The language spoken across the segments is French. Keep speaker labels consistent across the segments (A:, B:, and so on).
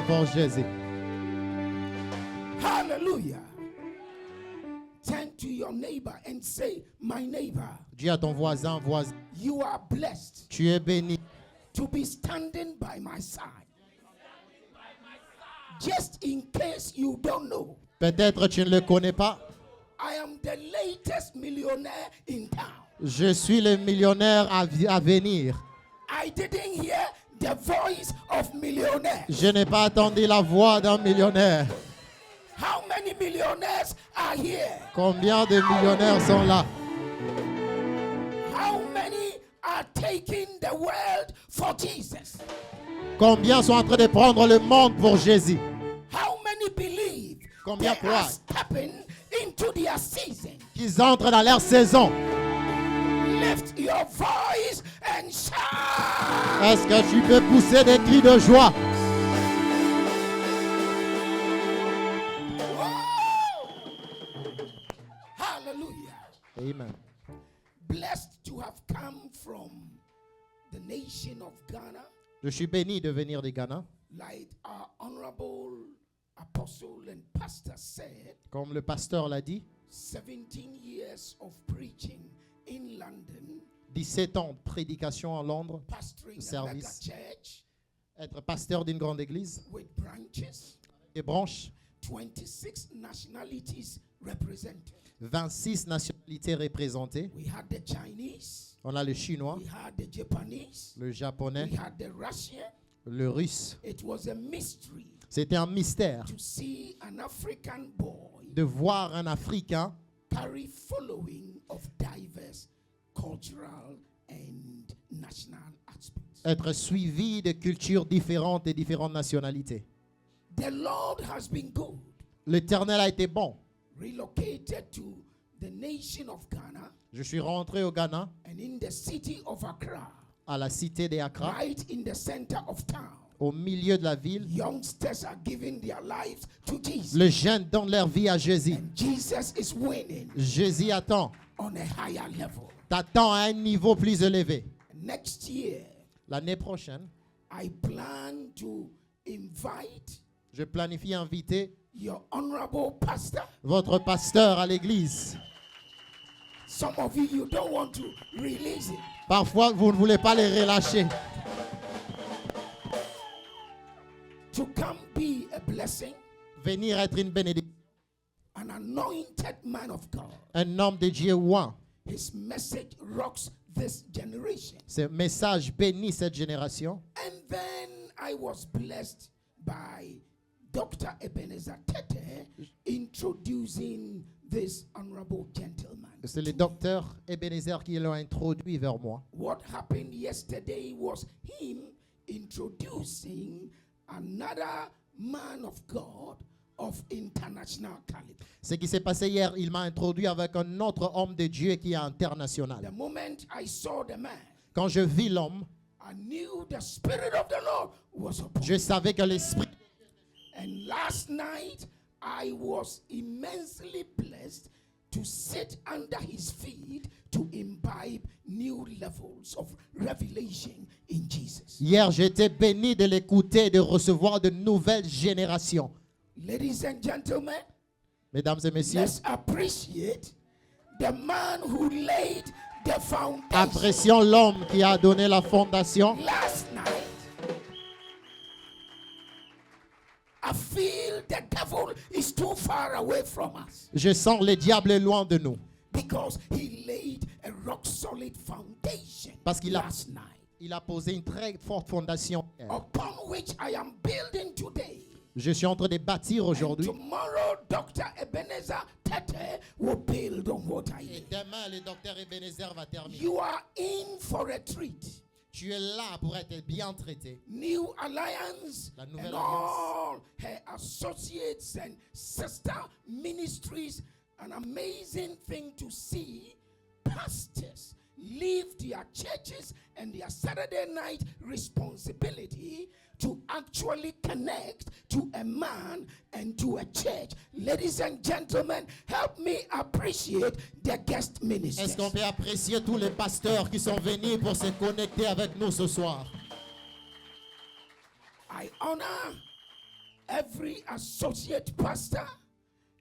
A: pour Jésus.
B: Hallelujah. Turn to your neighbor and say, my neighbor,
A: Dis à ton voisin,
B: you are blessed
A: tu es béni
B: to be standing by my side. Just in case you don't know,
A: Peut-être tu ne le connais pas.
B: I am the latest millionaire in town.
A: Je suis le millionnaire à venir.
B: I didn't hear the voice of millionaire.
A: Je n'ai pas entendu la voix d'un millionnaire.
B: How many millionaires are here?
A: Combien de millionnaires sont là?
B: How many are taking the world for Jesus?
A: Combien sont en train de prendre le monde pour Jésus?
B: How many believe
A: Combien
B: they are
A: croient
B: stepping into their season?
A: qu'ils entrent dans leur saison?
B: Lift your voice and shout.
A: Est-ce que tu peux pousser des cris de joie?
B: Hallelujah.
A: Amen.
B: Blessed to have come from the nation of Ghana,
A: Je suis béni de venir du Ghana.
B: like our honorable apostle and pastor said.
A: Comme le pasteur l'a dit,
B: 17 years of preaching in London,
A: 17 ans de prédication à Londres,
B: pastoring a
A: service.
B: mega church
A: Être pasteur d'une grande église,
B: with branches,
A: des branches,
B: 26 nationalities represented.
A: 26 nationalités représentées.
B: We had the Chinese,
A: On a le chinois,
B: we had the Japanese,
A: le japonais,
B: we had the Russian.
A: le russe.
B: It was a mystery
A: C'était un mystère
B: to see an African boy
A: de voir un Africain
B: carry following of diverse cultural and national aspects.
A: être suivi de cultures différentes et différentes nationalités.
B: The Lord has been good.
A: L'Éternel a été bon.
B: Relocated to the nation of Ghana
A: Je suis rentré au Ghana,
B: and in the city of Accra,
A: à la cité d'Accra,
B: right in the center of town.
A: au milieu de la ville.
B: Youngsters are giving their lives to Jesus.
A: Les jeunes donnent leur vie à Jésus.
B: And Jesus is winning
A: Jésus attend.
B: on a higher level.
A: T'attends à un niveau plus élevé.
B: Next year,
A: L'année prochaine,
B: I plan to invite
A: je planifie inviter
B: your honorable pastor.
A: votre pasteur à l'église.
B: Some of you, you don't want to release it.
A: Parfois, vous ne voulez pas les relâcher.
B: To come be a blessing,
A: Venir être une bénédiction.
B: an anointed man of God.
A: Un homme de Dieu oint.
B: His message rocks this generation.
A: Ce message bénit cette génération.
B: And then I was blessed by Dr. Ebenezer Tete introducing this honorable gentleman.
A: C'est le docteur Ebenezer qui l'a introduit vers moi.
B: What happened yesterday was him introducing another man of God of international caliber.
A: Ce qui s'est passé hier, il m'a introduit avec un autre homme de Dieu qui est international.
B: The moment I saw the man,
A: Quand je vis l'homme,
B: I knew the Spirit of the Lord was upon
A: je
B: him.
A: savais que l'Esprit...
B: And last night, I was immensely blessed to sit under his feet to imbibe new levels of revelation in Jesus.
A: Hier, j'étais béni de l'écouter et de recevoir de nouvelles générations.
B: Ladies and gentlemen,
A: Mesdames et messieurs,
B: let's appreciate the man who laid the foundation.
A: apprécions l'homme qui a donné la fondation.
B: Last night, I feel the devil is too far away from us
A: Je sens le diable est loin de nous.
B: because he laid a rock solid foundation
A: Parce qu'il a,
B: last night
A: il a posé une très forte fondation.
B: upon which I am building today.
A: Je suis en train de bâtir
B: And
A: aujourd'hui.
B: tomorrow, Dr. Ebenezer Tete will build on what I
A: Et
B: did.
A: demain, le docteur Ebenezer va terminer.
B: You are in for a treat.
A: Tu es là pour être bien traité.
B: New Alliance
A: La nouvelle
B: and all her associates and sister ministries. An amazing thing to see pastors leave their churches and their Saturday night responsibility to actually connect to a man and to a church. Ladies and gentlemen, help me appreciate the guest ministers.
A: Est-ce qu'on peut apprécier tous les pasteurs qui sont venus pour se connecter avec nous ce soir?
B: I honor Every associate pastor,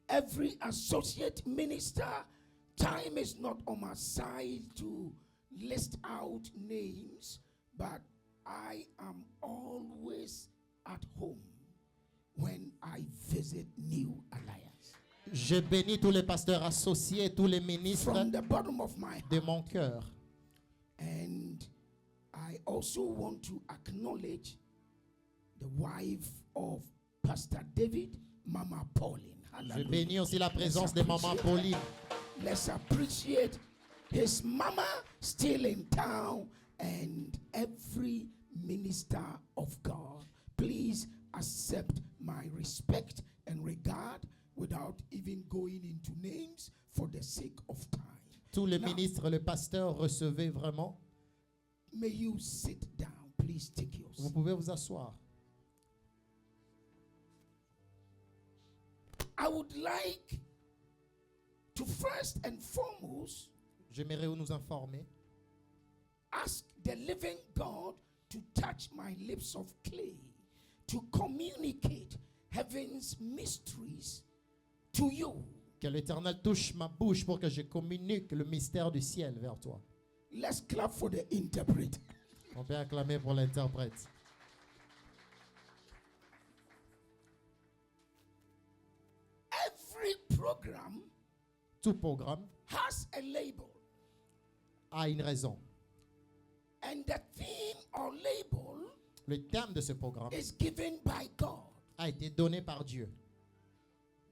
B: every associate minister, time is not on my side to list out names, but I am always at home when I visit New Alliance.
A: Je bénis tous les pasteurs associés, tous les ministres
B: From the bottom of my heart.
A: de mon cœur.
B: And I also want to acknowledge the wife of Pastor David, Mama Pauline.
A: Je
B: Hallelujah.
A: bénis aussi la présence de Maman Pauline.
B: Let's appreciate his mama still in town and every minister of God. Please accept my respect and regard without even going into names for the sake of time.
A: Tous les
B: Now,
A: ministres, le pasteur, recevez vraiment.
B: may you sit down. Please take yours.
A: Vous pouvez vous asseoir.
B: I would like to first and foremost
A: J'aimerais nous informer
B: ask the living God to touch my lips of clay to communicate heaven's mysteries to you.
A: que l'Éternel touche ma bouche pour que je communique le mystère du ciel vers toi.
B: Let's clap for the interpreter.
A: On peut acclamer pour l'interprète.
B: Every program
A: Tout programme
B: has a label,
A: a une raison.
B: and the theme or label
A: Le thème de ce programme
B: is given by God.
A: a été donné par Dieu.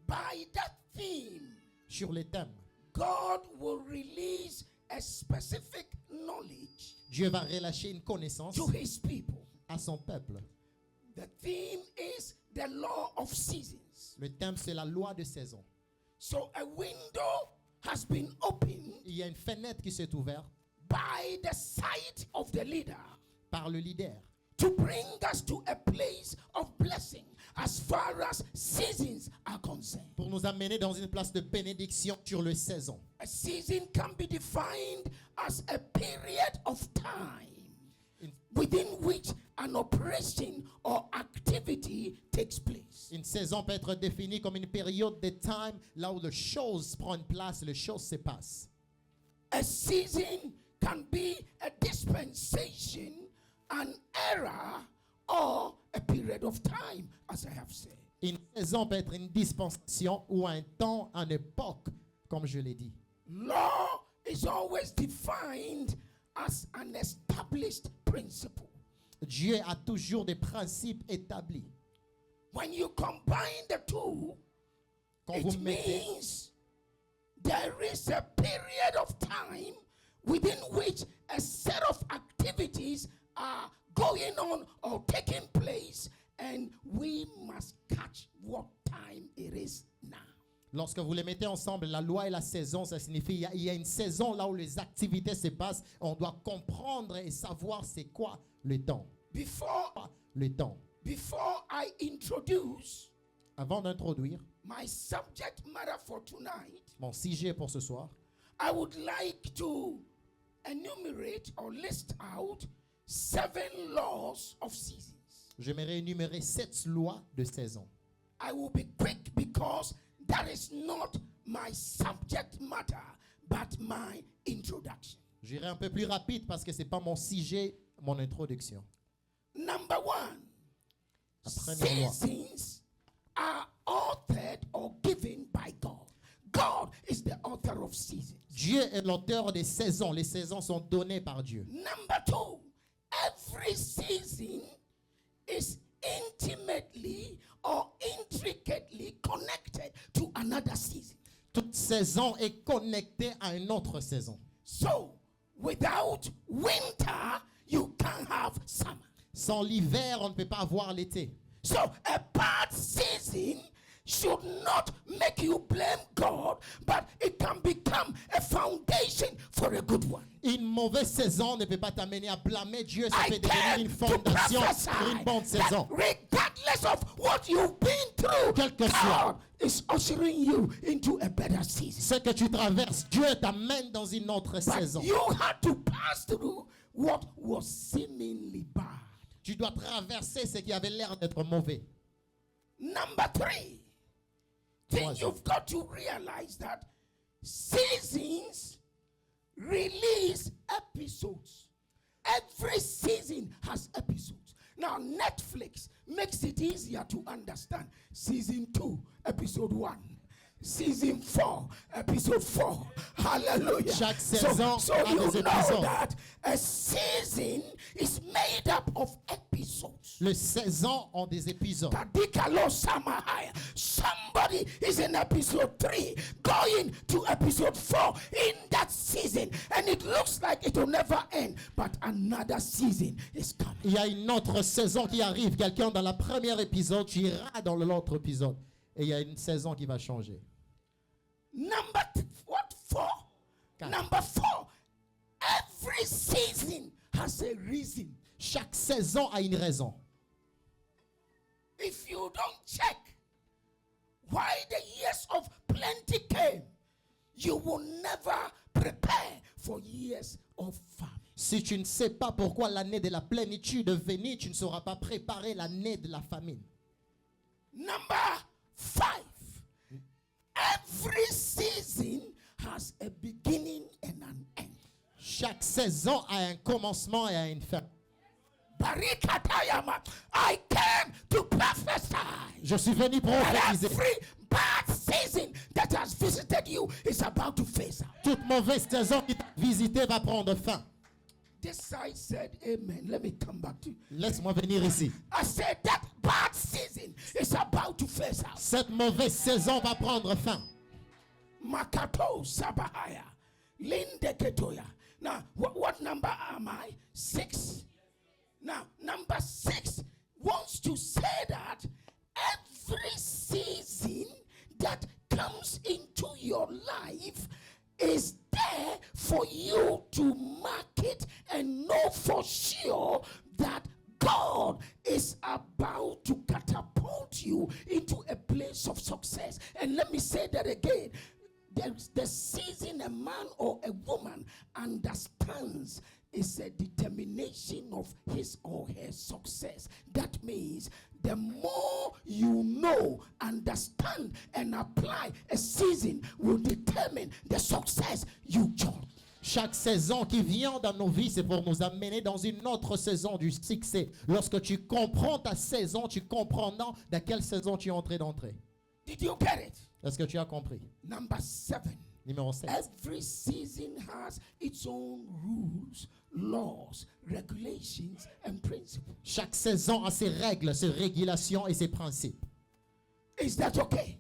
B: By that theme,
A: Sur les thèmes,
B: God will release a specific knowledge
A: Dieu va relâcher une connaissance
B: to his people.
A: à son peuple.
B: The theme is the law of seasons.
A: Le thème, c'est la loi de saison.
B: So a window has been opened
A: Il y a une fenêtre qui s'est ouverte
B: by the side of the leader
A: par le leader
B: to bring us to a place of blessing as far as seasons are concerned.
A: pour nous amener dans une place de bénédiction sur les saisons.
B: A season can be defined as a period of time within which an operation or activity takes place.
A: Une saison peut être définie comme une période de temps là où les choses prennent place, les choses se passent.
B: A season can be a dispensation, an era, or a period of time, as I have said.
A: Une saison peut être une dispensation ou un temps, une époque, comme je l'ai dit.
B: Law is always defined as an established principle.
A: Dieu a toujours des principes établis.
B: When you combine the two,
A: Quand vous
B: it
A: mettez,
B: means there is a period of time within which a set of activities are going on or taking place, and we must catch what time it is now.
A: lorsque vous les mettez ensemble, la loi et la saison, ça signifie il y a une saison là où les activités se passent. On doit comprendre et savoir c'est quoi le temps. Le temps.
B: Before I introduce
A: Avant d'introduire
B: my subject matter for tonight,
A: mon sujet pour ce soir,
B: I would like to enumerate or list out 7 laws of seasons.
A: j'aimerais énumérer 7 lois de saison.
B: I will be quick because that is not my subject matter, but my introduction.
A: J'irai un peu plus rapide parce que c'est pas mon sujet, mon introduction.
B: Number 1,
A: La première loi.
B: seasons are authored or given by God. God is the author of seasons.
A: Dieu est l'auteur des saisons. Les saisons sont données par Dieu.
B: Number 2, every season is intimately or intricately connected to another season.
A: Toute saison est connectée à une autre saison.
B: So, without winter, you can't have summer.
A: Sans l'hiver, on ne peut pas avoir l'été.
B: So, a bad season should not make you blame God, but it can become a foundation for a good one.
A: Une mauvaise saison ne peut pas t'amener à blâmer Dieu. Ça
B: I
A: peut devenir
B: came
A: une
B: to
A: fondation pour une bonne
B: prophesy
A: saison.
B: that regardless of what you've been through,
A: Quel que
B: God
A: soit.
B: is ushering you into a better season.
A: Ce que tu traverses, Dieu t'amène dans une autre
B: But
A: saison.
B: you had to pass through what was seemingly bad.
A: Tu dois traverser ce qui avait l'air d'être mauvais.
B: Number 3, then you've got to realize that seasons release episodes. Every season has episodes. Now, Netflix makes it easier to understand. Season 2, episode 1. Season 4, episode 4. Hallelujah.
A: Chaque saison
B: so
A: a
B: you
A: des
B: know
A: épisodes.
B: that a season is made up of episodes.
A: Les saisons ont des épisodes.
B: Somebody is in episode 3 going to episode 4 in that season, and it looks like it will never end, but another season is coming.
A: Il y a une autre saison qui arrive. Quelqu'un dans le premier épisode, tu iras dans l'autre épisode. Et il y a une saison qui va changer.
B: Number 4? Number 4. Every season has a reason.
A: Chaque saison a une raison.
B: If you don't check why the years of plenty came, you will never prepare for years of famine.
A: Si tu ne sais pas pourquoi l'année de la plénitude est venue, tu ne sauras pas préparer l'année de la famine.
B: Number 5. Every season has a beginning and an end.
A: Chaque saison a un commencement et une fin.
B: I came to prophesy.
A: Je suis venu prophétiser.
B: Every bad season that has visited you is about to phase out.
A: Toute mauvaise saison qui t'a visité va prendre fin.
B: This side said amen. Let me come back to you.
A: Laisse-moi venir ici.
B: I said that bad season is about to phase out.
A: Cette mauvaise saison va prendre fin.
B: Makato Sabahaya. Linde Ketoya. Now, what number am I? 6. Now, number 6 wants to say that every season that comes into your life is there for you to mark it and know for sure that God is about to catapult you into a place of success. And let me say that again. There's the season a man or a woman understands is a determination of his or her success. That means the more you know, understand, and apply a season will determine the success you join.
A: Chaque saison qui vient dans nos vies, c'est pour nous amener dans une autre saison du succès. Lorsque tu comprends ta saison, tu comprends dans quelle saison tu es en train d'entrer.
B: Did you get it?
A: Est-ce que tu as compris?
B: Number 7.
A: Numéro 7.
B: Every season has its own rules, laws, regulations, and principles.
A: Chaque saison a ses règles, ses régulations et ses principes.
B: Is that okay?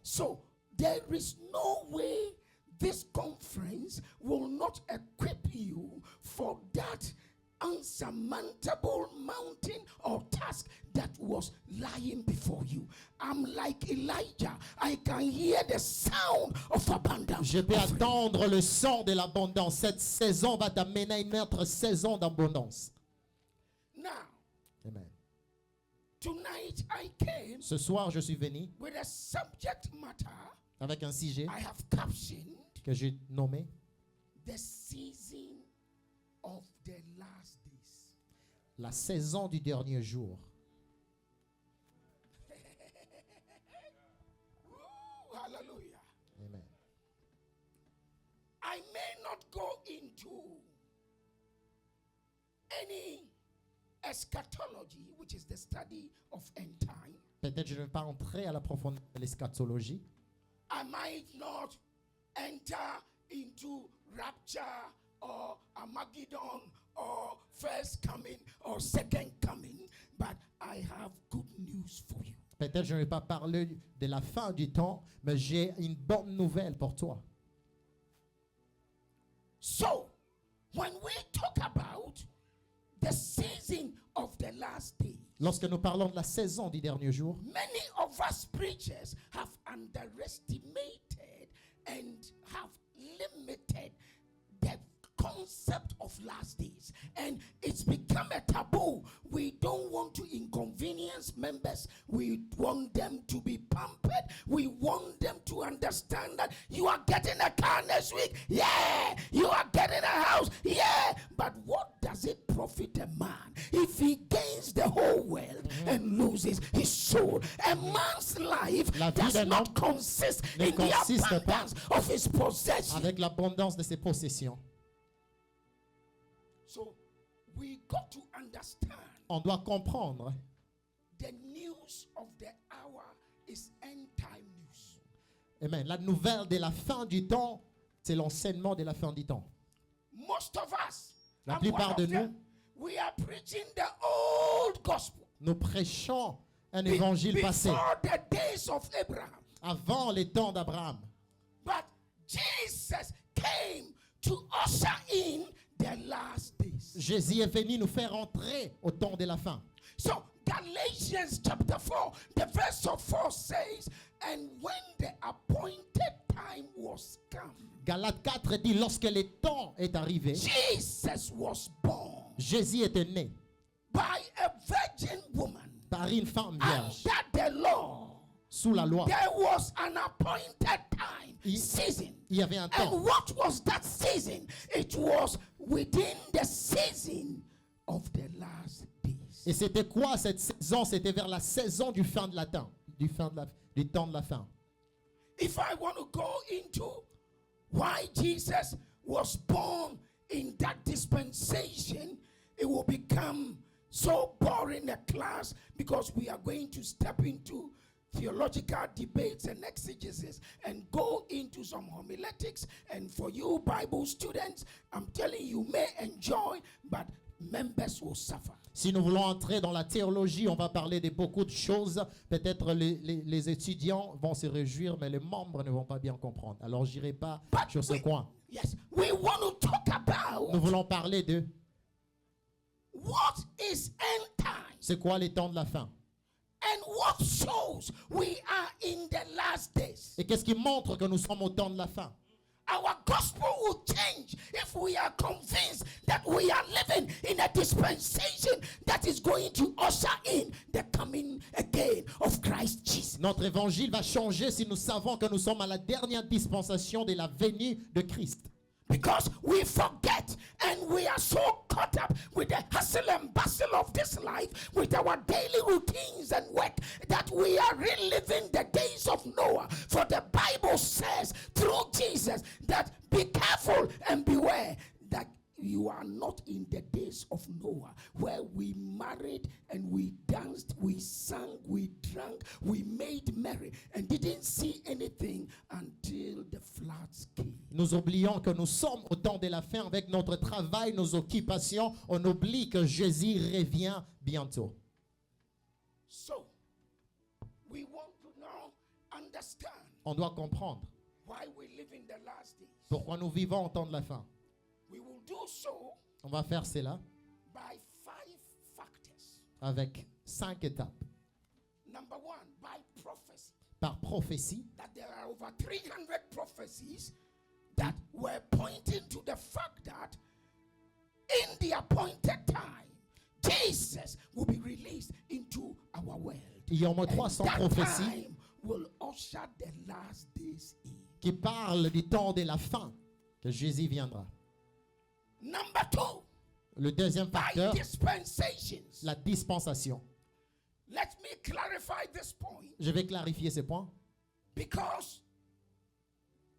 B: So, there is no way this conference will not equip you for that unsurmountable mountain or task that was lying before you. I'm like Elijah. I can hear the sound of abundance.
A: Je peux attendre le son de l'abondance. Cette saison va t'amener à une autre saison d'abondance.
B: Now,
A: Amen.
B: tonight I came
A: Ce soir, je suis venu
B: with a subject matter
A: avec un sujet
B: I have captioned
A: que j'ai nommé
B: the season of the last days.
A: la saison du dernier jour.
B: Ooh, hallelujah.
A: Amen.
B: I may not go into any eschatology, which is the study of end time.
A: Peut-être je ne vais pas entrer à la profondeur de l'eschatologie.
B: I might not enter into rapture or Armageddon or first coming or second coming, but I have good news for you.
A: Peut-être je ne vais pas parler de la fin du temps, mais j'ai une bonne nouvelle pour toi.
B: So, when we talk about the season of the last day,
A: Lorsque nous parlons de la saison du dernier jour,
B: many of us preachers have underestimated and have limited the concept of last days, and it's become a taboo. We don't want to inconvenience members. We want them to be pampered. We want them to understand that you are getting a car next week. Yeah, you are getting a house. Yeah, but what does it profit a man if he gains the whole world and loses his soul? careful. A man's life
A: La vie
B: does
A: d'un
B: not
A: homme
B: consist
A: ne
B: in the
A: consiste pas
B: abundance of his possessions.
A: avec l'abondance de ses possessions.
B: So we got to understand
A: On doit comprendre
B: the news of the hour is end time news.
A: Amen. La nouvelle de la fin du temps, c'est l'enseignement de la fin du temps.
B: Most of us,
A: La
B: I'm
A: plupart
B: one
A: de
B: of them, we are preaching the old gospel.
A: Nous prêchons un évangile passé,
B: Before the days of Abraham.
A: avant les temps d'Abraham.
B: But Jesus came to usher in the last days.
A: Jésus est venu nous faire entrer au temps de la fin.
B: So Galatians chapter 4, the verse of 4 says, and when the appointed time was come,
A: Galates 4 dit, lorsque le temps est arrivé,
B: Jesus was born
A: Jésus était né
B: by a virgin woman.
A: par une femme vierge,
B: Under the law,
A: sous la loi.
B: there was an appointed time, season.
A: Il y avait un
B: And
A: temps.
B: what was that season? It was within the season of the last days.
A: Et c'était quoi cette saison? C'était vers la saison du fin de la temps, du temps de la fin.
B: If I want to go into why Jesus was born in that dispensation, it will become so boring a class because we are going to step into theological debates and exegesis and go into some homiletics. And for you Bible students, I'm telling you, may enjoy, but members will suffer.
A: Si nous voulons entrer dans la théologie, on va parler de beaucoup de choses. Peut-être les étudiants vont se réjouir, mais les membres ne vont pas bien comprendre. Alors, je n'irai pas sur ce coin.
B: Yes, we want to talk about
A: Nous voulons parler de
B: what is end time.
A: c'est quoi les temps de la fin.
B: And what shows we are in the last days.
A: Et qu'est-ce qui montre que nous sommes au temps de la fin?
B: Our gospel will change if we are convinced that we are living in a dispensation that is going to usher in the coming again of Christ Jesus.
A: Notre évangile va changer si nous savons que nous sommes à la dernière dispensation de la venue de Christ.
B: Because we forget and we are so caught up with the hustle and bustle of this life, with our daily routines and work, that we are reliving the days of Noah. For the Bible says through Jesus that be careful and beware that you are not in the days of Noah, where we married and we danced, we sang, we drank, we made merry, and didn't see anything until the floods came.
A: Nous oublions que nous sommes au temps de la fin avec notre travail, nos occupations. On oublie que Jésus revient bientôt.
B: So, we want to now understand
A: On doit comprendre
B: why we live in the last days.
A: pourquoi nous vivons au temps de la fin.
B: We will do so
A: On va faire cela
B: by 5 factors.
A: avec 5 étapes.
B: Number 1, by prophecy.
A: Par prophétie,
B: That there are over 300 prophecies that were pointing to the fact that in the appointed time, Jesus will be released into our world.
A: il y a au moins
B: And
A: 300
B: that
A: prophéties
B: time will usher the last days in.
A: qui parlent du temps de la fin, que Jésus viendra.
B: Number 2,
A: Le deuxième
B: by
A: facteur,
B: dispensations.
A: la dispensation.
B: Let me clarify this point,
A: Je vais clarifier ce point.
B: because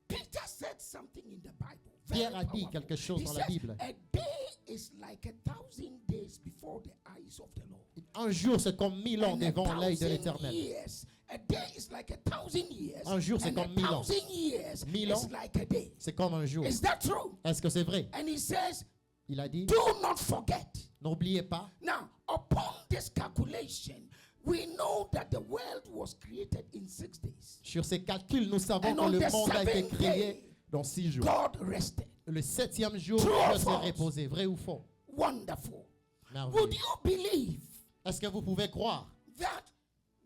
B: Peter said something in the Bible.
A: Pierre a dit
B: powerful.
A: quelque chose
B: He
A: dans la
B: says,
A: Bible.
B: a day is like 1,000 days before the eyes of the Lord.
A: Un jour, c'est comme 1000 ans
B: And
A: devant l'œil de
B: 1,000
A: l'Éternel.
B: years. A day is like 1,000 years.
A: Un jour, c'est
B: and
A: comme 1000 ans.
B: 1,000 years
A: 1000
B: is
A: ans.
B: like a day.
A: C'est comme un jour.
B: Is that true?
A: Est-ce que c'est vrai?
B: And he says,
A: Il a dit,
B: do not forget.
A: n'oubliez pas,
B: Now, upon this calculation, we know that the world was created in 6 days.
A: sur ces calculs, nous savons
B: And
A: que
B: on
A: le
B: the
A: monde a été
B: seventh
A: créé
B: day,
A: dans 6 jours.
B: God rested.
A: Le 7e jour,
B: True or
A: Dieu s'est
B: false?
A: reposé. Vrai ou faux?
B: Wonderful.
A: Merveilleux.
B: Would you believe
A: Est-ce que vous pouvez croire
B: that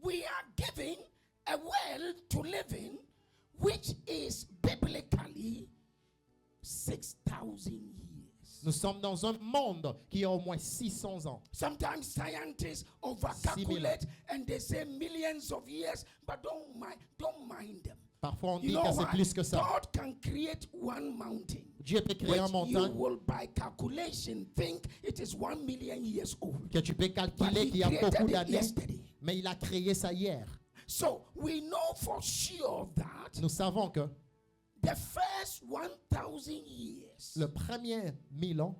B: we are given a world to live in which is biblically 6,000 years?
A: Nous sommes dans un monde qui a au moins 600 ans.
B: Sometimes scientists overcalculate and they say millions of years, but don't mind them.
A: Parfois, on
B: You
A: dit
B: know
A: que c'est
B: why?
A: plus que ça.
B: God can create one mountain,
A: Dieu peut créer une
B: which you
A: montagne
B: will by calculation think it is 1 million years old.
A: que tu peux
B: But
A: calculer
B: he
A: qu'il y a
B: created
A: beaucoup
B: it
A: d'années,
B: yesterday.
A: Mais il a créé ça hier.
B: So we know for sure that
A: Nous savons que
B: the first 1,000 years
A: le premier 1000 ans,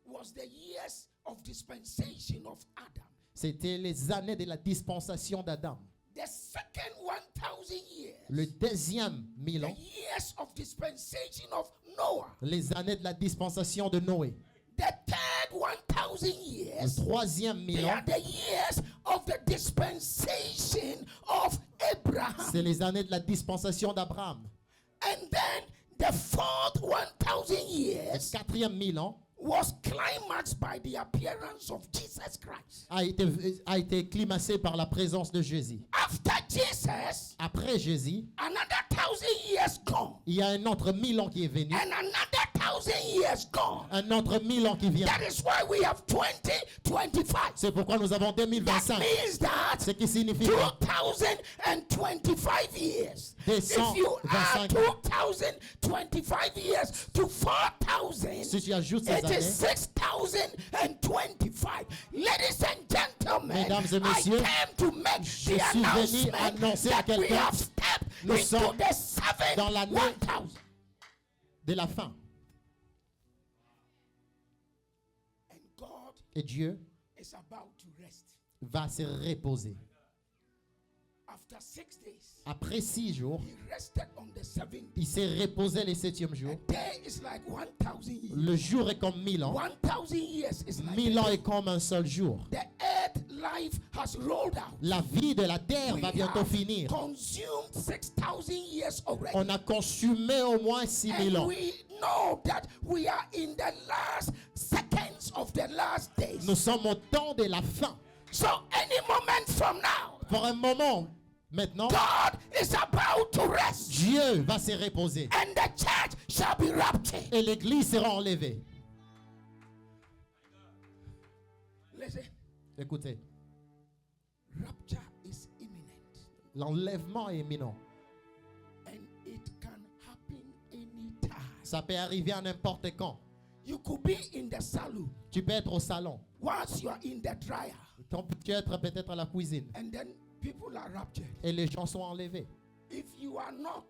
B: was the years of dispensation of Adam.
A: c'était les années de la dispensation d'Adam.
B: The second 1,000 years,
A: Le deuxième 1000
B: the
A: ans,
B: years of dispensation of Noah.
A: les années de la dispensation de Noé.
B: The third 1,000
A: Le
B: years,
A: troisième 1000
B: they
A: ans,
B: are the years of the dispensation of Abraham.
A: c'est les années de la dispensation d'Abraham.
B: And then the fourth 1,000
A: Le
B: years
A: quatrième 1000 ans
B: was climaxed by the appearance of Jesus Christ.
A: a été climaxé par la présence de Jésus.
B: After Jesus,
A: Après Jésus,
B: another 1,000 years gone,
A: il y a un autre 1000 ans qui est venu,
B: and another 1,000 years gone.
A: un autre 1000 ans qui vient.
B: That is why we have 2025.
A: C'est pourquoi nous avons
B: That
A: 2025.
B: means that
A: Ce qui signifie
B: 2025 years. If you add 2025 years to 4,000,
A: si tu ajoutes ces
B: it is
A: années,
B: 6,025. Ladies and gentlemen,
A: Mesdames et
B: I
A: messieurs,
B: came to make
A: je
B: the
A: suis venu
B: announcement
A: annoncer à
B: that we
A: quelqu'un,
B: have stepped
A: nous
B: into
A: sommes
B: the seventh
A: dans l'année
B: 1,000.
A: de la fin.
B: And God
A: Et Dieu
B: is about to rest.
A: va se reposer.
B: After 6 days,
A: Après 6 jours,
B: he rested on the 7th day.
A: il s'est reposé le 7e jour.
B: A day is like 1,000 years.
A: Le jour est comme 1000 ans.
B: 1,000 years is like
A: 1000
B: a
A: ans
B: day.
A: est comme un seul jour.
B: The earth life has rolled out.
A: La vie de la terre
B: We
A: va bientôt
B: have
A: finir.
B: consumed 6,000 years already.
A: On a consumé au moins 6000
B: And
A: ans.
B: we know that we are in the last seconds of the last days.
A: Nous sommes au temps de la fin.
B: So any moment from now,
A: Pour un moment, maintenant,
B: God is about to rest.
A: Dieu va se reposer.
B: And the church shall be raptured.
A: Et l'église sera enlevée.
B: Listen,
A: Écoutez,
B: rapture is imminent.
A: l'enlèvement est imminent.
B: And it can happen anytime.
A: Ça peut arriver à n'importe quand.
B: You could be in the saloon
A: Tu peux être au salon.
B: whilst you are in the dryer.
A: Tu peux être peut-être à la cuisine.
B: And then people are raptured.
A: Et les gens sont enlevés.
B: If you are not,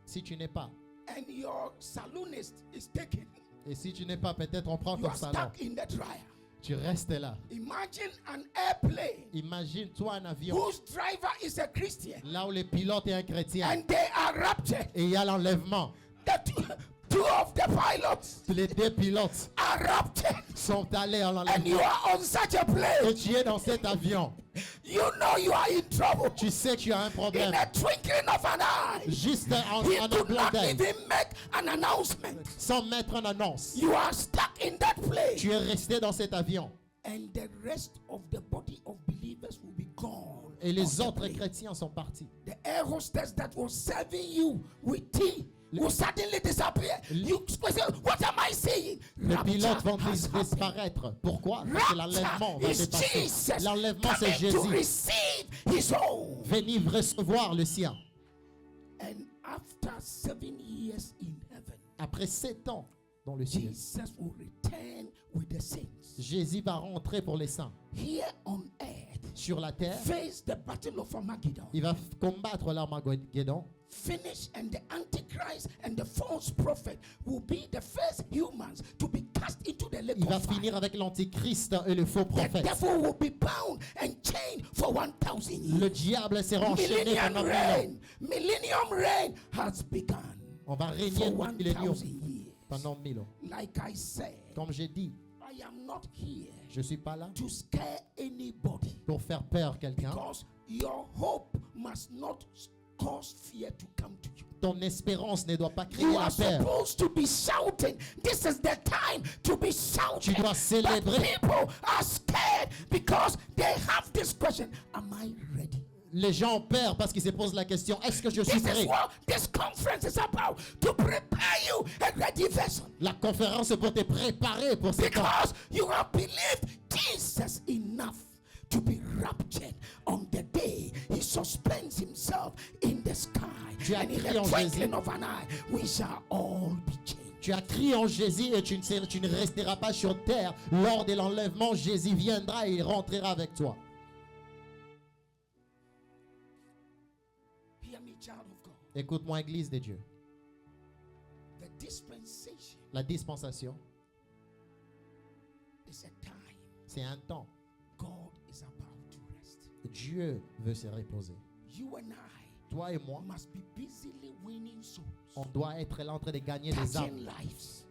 A: Si tu n'es pas.
B: and your saloonist is taken,
A: Et si tu n'es pas, peut-être on prend
B: you
A: ton
B: are
A: salon.
B: stuck in the dryer.
A: Tu restes là.
B: Imagine an airplane
A: Imagine-toi un avion.
B: whose driver is a Christian
A: Là où le pilote est un chrétien.
B: and they are raptured.
A: Et il y a l'enlèvement.
B: The two of the pilots
A: Les deux pilotes
B: are raptured,
A: sont allés en
B: and you
A: enlèvement.
B: are on such a
A: Et
B: plane.
A: tu es dans cet avion.
B: You know you are in trouble.
A: Tu sais que tu as un
B: In
A: problème.
B: a twinkling of an eye,
A: Juste en
B: he
A: un
B: could
A: blanc
B: not
A: d'œil.
B: even make an announcement.
A: Sans mettre une annonce.
B: You are stuck in that plane.
A: Tu es resté dans cet avion.
B: And the rest of the body of believers will be gone.
A: Et les
B: on the
A: autres
B: plane.
A: chrétiens sont partis.
B: The air hostess that was serving you with tea will suddenly disappear. You question, what am I saying?
A: Les pilotes vont
B: has happened.
A: disparaître. Pourquoi? Parce que l'enlèvement
B: Rapture
A: va
B: is
A: dépasser.
B: Jesus
A: L'enlèvement, c'est
B: coming to
A: Jésus.
B: receive his own.
A: Venez recevoir le sien.
B: And after 7 years in heaven,
A: Après 7 ans dans le ciel,
B: Jesus will return with the saints.
A: Jésus va rentrer pour les saints.
B: Here on earth,
A: Sur la terre,
B: face the battle of Armageddon.
A: il va combattre l'Armageddon.
B: Finish, and the Antichrist and the false prophet will be the first humans to be cast into the lake
A: Il va
B: of fire.
A: finir avec l'antichrist et le faux
B: The
A: prophète.
B: devil will be bound and chained for 1,000 years.
A: Le diable sera enchaîné
B: Millennium
A: pendant 1000 ans.
B: reign. Millennium reign has begun
A: On va
B: for
A: régner le millénium
B: 1,000 years.
A: pendant 1000 ans.
B: Like I said,
A: Comme j'ai dit,
B: I am not here
A: je ne suis pas là
B: to scare anybody,
A: pour faire peur à quelqu'un.
B: because your hope must not cause fear to come to you.
A: Ton espérance ne doit pas créer
B: You
A: la
B: are
A: peur.
B: supposed to be shouting. This is the time to be shouting.
A: Tu dois
B: But
A: célébrer.
B: people are scared because they have this question: am I ready?
A: Les gens ont peur parce qu'ils se posent la question, est-ce que je suis
B: This is
A: prêt?
B: what this conference is about, to prepare you a ready vessel.
A: La conférence est pour te préparer pour ce temps.
B: Because you have believed Jesus enough to be raptured on the day he suspends himself in the sky.
A: Tu as
B: And in
A: crié
B: the
A: en
B: twinkling
A: Jésus.
B: of an eye, we shall all be changed.
A: Tu as crié en Jésus et tu ne resteras pas sur terre. Lors de l'enlèvement, Jésus viendra et il rentrera avec toi. Écoute-moi, Église de Dieu.
B: The dispensation
A: La dispensation,
B: is a time
A: c'est un temps.
B: God is about to rest.
A: Dieu veut se reposer.
B: You and I
A: Toi et moi,
B: must be busily winning souls,
A: on doit être là en train de gagner des
B: touching
A: âmes.
B: lives.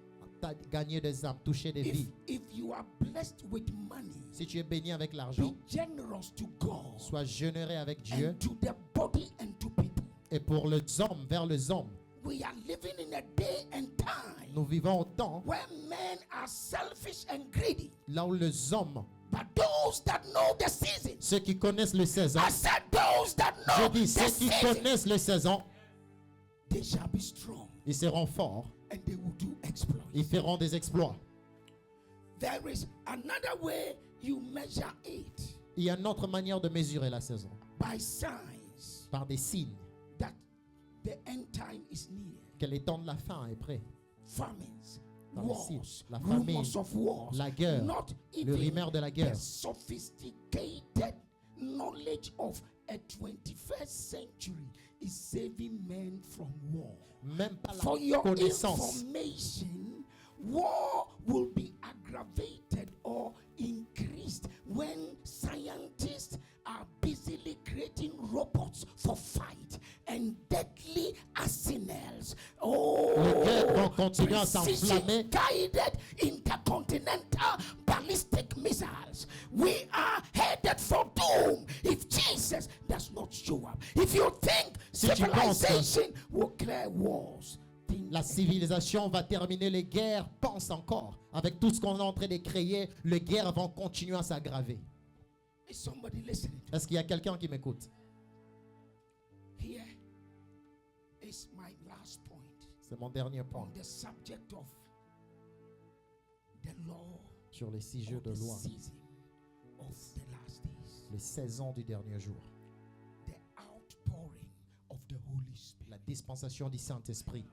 A: Gagner des âmes, toucher des vies.
B: If you are blessed with money,
A: Si tu es béni avec
B: be
A: l'argent,
B: generous to God
A: sois généreux avec Dieu.
B: and to the body and to people.
A: Et pour les hommes, vers les hommes,
B: We are living in a day and time
A: nous vivons au temps
B: where men are selfish and greedy.
A: là où les hommes,
B: But those that know the season,
A: ceux qui connaissent les saisons,
B: I said those that
A: je
B: know
A: dis
B: the
A: ceux qui
B: season,
A: connaissent les saisons,
B: they shall be strong
A: ils seront forts,
B: and they will do exploits.
A: ils feront des exploits.
B: There is another way you measure it,
A: Il y a une autre manière de mesurer la saison,
B: by signs
A: par des signes
B: that the end time is near.
A: que le temps de la fin est prêt.
B: Famines,
A: Par les
B: wars,
A: signes, la famine,
B: rumors of wars,
A: la guerre,
B: not
A: le
B: even
A: rumeur de la
B: the
A: guerre,
B: sophisticated knowledge of a 21st century is saving men from war.
A: même pas la
B: For your
A: connaissance.
B: information, war will be aggravated or increased when scientists are busily creating robots for fight and deadly arsenals.
A: Les guerres vont continuer à
B: precision
A: s'enflammer.
B: guided intercontinental ballistic missiles. We are headed for doom if Jesus does not show up. If you think
A: Si tu penses que
B: civilization will clear wars, think
A: la civilisation va terminer les guerres, pense encore. Avec tout ce qu'on est en train de créer, les guerres vont continuer à s'aggraver.
B: is somebody listening?
A: Est-ce qu'il y a quelqu'un qui m'écoute?
B: Here is my last point
A: C'est mon dernier point
B: on the subject of the law
A: sur les 6 jeux
B: of
A: de
B: the
A: loi,
B: season of the last days.
A: les 16 ans du dernier jour,
B: The outpouring of the Holy Spirit.
A: la dispensation du Saint-Esprit.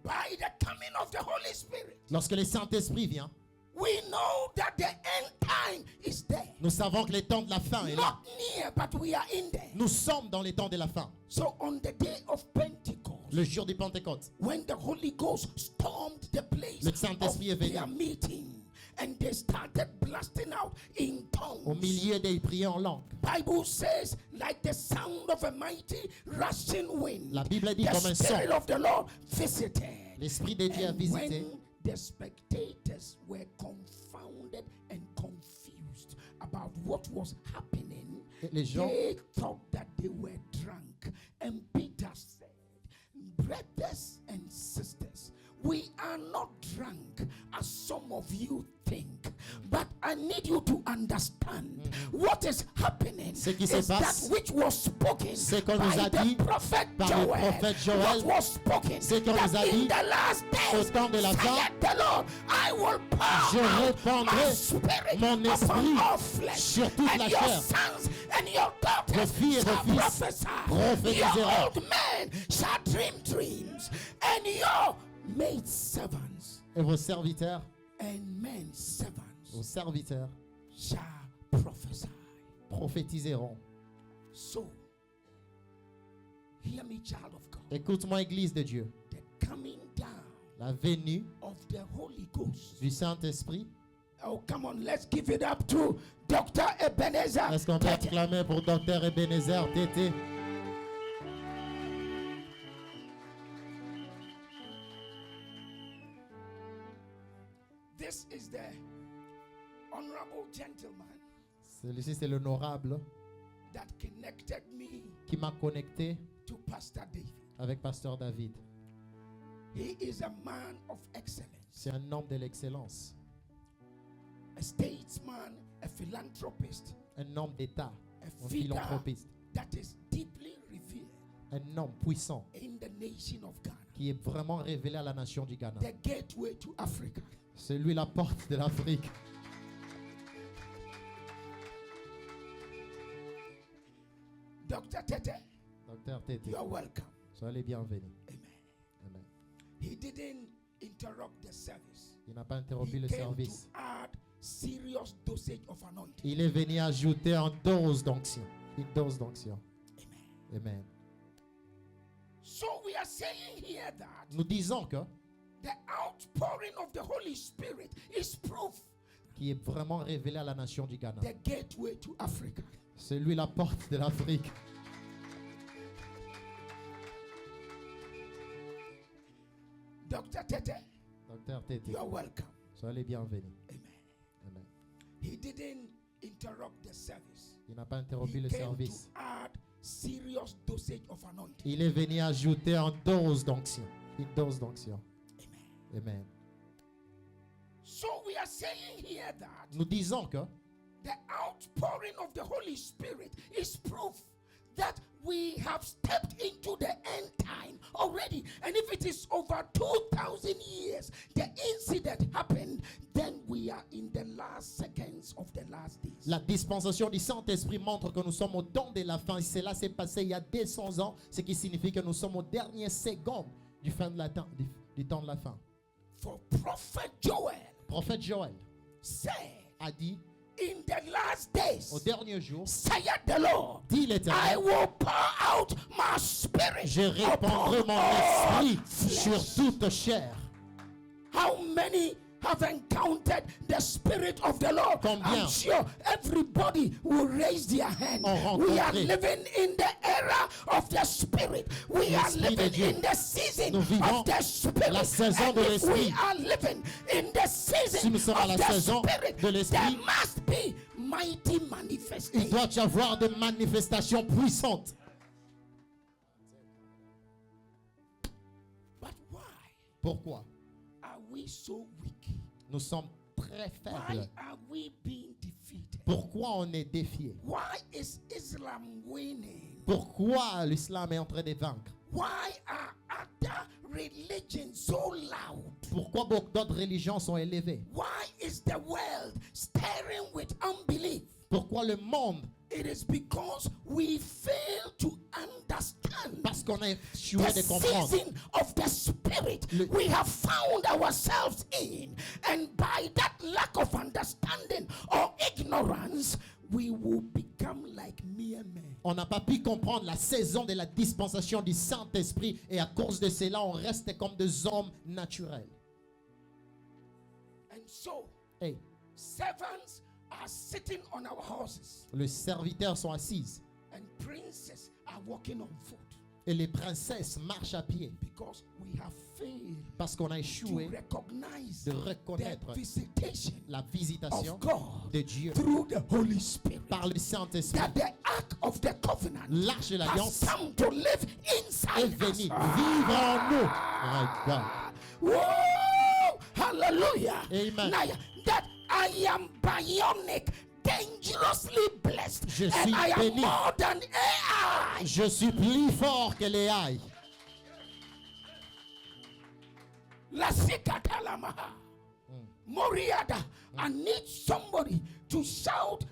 B: By the coming of the Holy Spirit,
A: Lorsque le Saint-Esprit vient,
B: we know that the end time is there.
A: nous savons que le temps de la fin est là.
B: Not near, but we are in there.
A: Nous sommes dans les temps de la fin.
B: So on the day of Pentecost,
A: Le jour du Pentecôte,
B: when the Holy Ghost stormed the place
A: Le Saint-Esprit est
B: of
A: venu.
B: their meeting, and they started blasting out in
A: au
B: tongues.
A: milieu des prières en langue,
B: Bible says, like the sound of a mighty rushing wind,
A: la Bible dit
B: the
A: comme un son,
B: Spirit of the Lord visited.
A: l'Esprit de Dieu a
B: And
A: visité.
B: when the spectators were confounded and confused about what was happening,
A: Et les gens,
B: they thought that they were drunk. And Peter said, brothers and sisters, we are not drunk as some of you think, but I need you to understand what is happening
A: Ce qui
B: is
A: se passe,
B: that which was spoken
A: ce qu'on
B: by
A: nous a
B: the
A: dit
B: prophet
A: par le
B: Joel,
A: prophète Joël,
B: what was spoken
A: ce qu'on
B: that
A: nous a
B: in
A: dit
B: the last
A: au
B: days,
A: temps de la fin,
B: saith the Lord, I will
A: je
B: pour out
A: répandrai
B: my spirit
A: mon
B: upon
A: esprit
B: all flesh,
A: sur toute
B: and
A: la
B: your
A: chair.
B: sons and your daughters
A: Vos filles et
B: shall
A: vos fils
B: prophesy.
A: prophétiseront.
B: Your old men shall dream dreams, and your maid servants
A: Et vos serviteurs,
B: and men servants
A: vos serviteurs
B: shall prophesy.
A: prophétiseront.
B: So, hear me, child of God.
A: Écoute-moi, Église de Dieu.
B: The coming down
A: La venue
B: of the Holy Ghost.
A: du Saint-Esprit.
B: Oh, come on, let's give it up to Dr. Ebenezer.
A: Est-ce qu'on peut
B: Tete.
A: acclamer pour Dr. Ebenezer Tété?
B: This is the honorable gentleman
A: Celui-ci, c'est l'honorable
B: that connected me
A: qui m'a connecté
B: to Pastor David.
A: avec Pasteur David.
B: He is a man of excellence,
A: C'est un homme de l'excellence,
B: a statesman, a philanthropist,
A: un homme d'État,
B: a
A: un
B: figure
A: philanthropiste,
B: that is deeply revered
A: un homme puissant
B: in the nation of Ghana,
A: qui est vraiment révélé à la nation du Ghana.
B: the gateway to Africa.
A: C'est lui la porte de l'Afrique.
B: Dr. Tete,
A: Docteur Tété,
B: you are welcome.
A: soyez les bienvenus.
B: Amen.
A: Amen.
B: He didn't interrupt the service.
A: Il n'a pas interrompu
B: He
A: le
B: came
A: service.
B: to add serious dosage of anointing.
A: Il est venu ajouter une dose d'onction. Une dose d'onction.
B: Amen.
A: Amen.
B: So we are saying here that
A: Nous disons que
B: the outpouring of the Holy Spirit is proof,
A: qui est vraiment révélé à la nation du Ghana.
B: the gateway to Africa.
A: C'est lui la porte de l'Afrique.
B: Dr. Tete,
A: Docteur Tété,
B: you are welcome.
A: soyez les bienvenus.
B: Amen.
A: Amen.
B: He didn't interrupt the service.
A: Il n'a pas interrompu
B: He
A: le
B: came
A: service.
B: to add serious dosage of anointing.
A: Il est venu ajouter une dose d'onction. Une dose d'onction.
B: Amen.
A: Amen.
B: So we are saying here that
A: Nous disons que
B: the outpouring of the Holy Spirit is proof that we have stepped into the end time already. And if it is over 2,000 years, the incident happened, then we are in the last seconds of the last days.
A: la dispensation du Saint-Esprit montre que nous sommes au temps de la fin. Et cela s'est passé il y a 200 ans, ce qui signifie que nous sommes aux dernières secondes du temps de la fin.
B: For Prophet Joel
A: Prophète Joël
B: said,
A: a dit,
B: in the last
A: au
B: days,
A: dernier jour,
B: saith the Lord,
A: dit
B: I
A: l'Éternel,
B: will pour out my spirit
A: je répandrai
B: upon
A: mon
B: all
A: esprit sur
B: flesh.
A: toute chair.
B: How many have encountered the Spirit of the Lord?
A: Combien?
B: I'm sure everybody will raise their hand.
A: Ont
B: We are
A: rencontré
B: living in the era of the Spirit. We are
A: l'Esprit de
B: living
A: Dieu.
B: in the season
A: Nous vivons
B: of the Spirit.
A: la saison
B: And
A: de
B: if we
A: l'Esprit.
B: are living in the
A: Si
B: season
A: nous sommes à la
B: of the
A: saison
B: Spirit,
A: de
B: there
A: l'Esprit,
B: must be mighty
A: il
B: manifestations.
A: doit y avoir des manifestations puissantes.
B: But why
A: Pourquoi?
B: are we so weak?
A: Nous sommes très
B: Why
A: faibles.
B: are we being defeated?
A: Pourquoi on est défié?
B: Why is Islam winning?
A: Pourquoi l'islam est en train de vaincre?
B: Why are other religions so loud?
A: Pourquoi beaucoup d'autres religions sont élevées?
B: Why is the world staring with unbelief?
A: Pourquoi le monde?
B: It is because we fail to understand
A: Parce qu'on a échoué
B: the
A: de comprendre.
B: season of the Spirit we have found ourselves in. And by that lack of understanding or ignorance, we will become like mere men.
A: On n'a pas pu comprendre la saison de la dispensation du Saint-Esprit et à cause de cela, on reste comme des hommes naturels.
B: And so,
A: Et
B: servants are sitting on our horses,
A: les serviteurs sont assis
B: and princes are walking on foot
A: et les princesses marchent à pied
B: because we have failed
A: parce qu'on a
B: to
A: échoué
B: recognize
A: de
B: the
A: reconnaître
B: visitation
A: la visitation
B: of God
A: de Dieu
B: through the Holy Spirit.
A: par le Saint-Esprit.
B: That the ark of the covenant
A: L'arche de
B: has
A: l'alliance
B: come to live
A: est
B: inside us.
A: venue vivre en nous. My God.
B: Whoa! Hallelujah.
A: Amen.
B: Now, that I am bionic, dangerously blessed,
A: Je
B: and
A: suis
B: I am
A: béni.
B: more than AI.
A: Je suis plus fort que les haïs.
B: Lasikatalamaha. Moriada. I need somebody to shout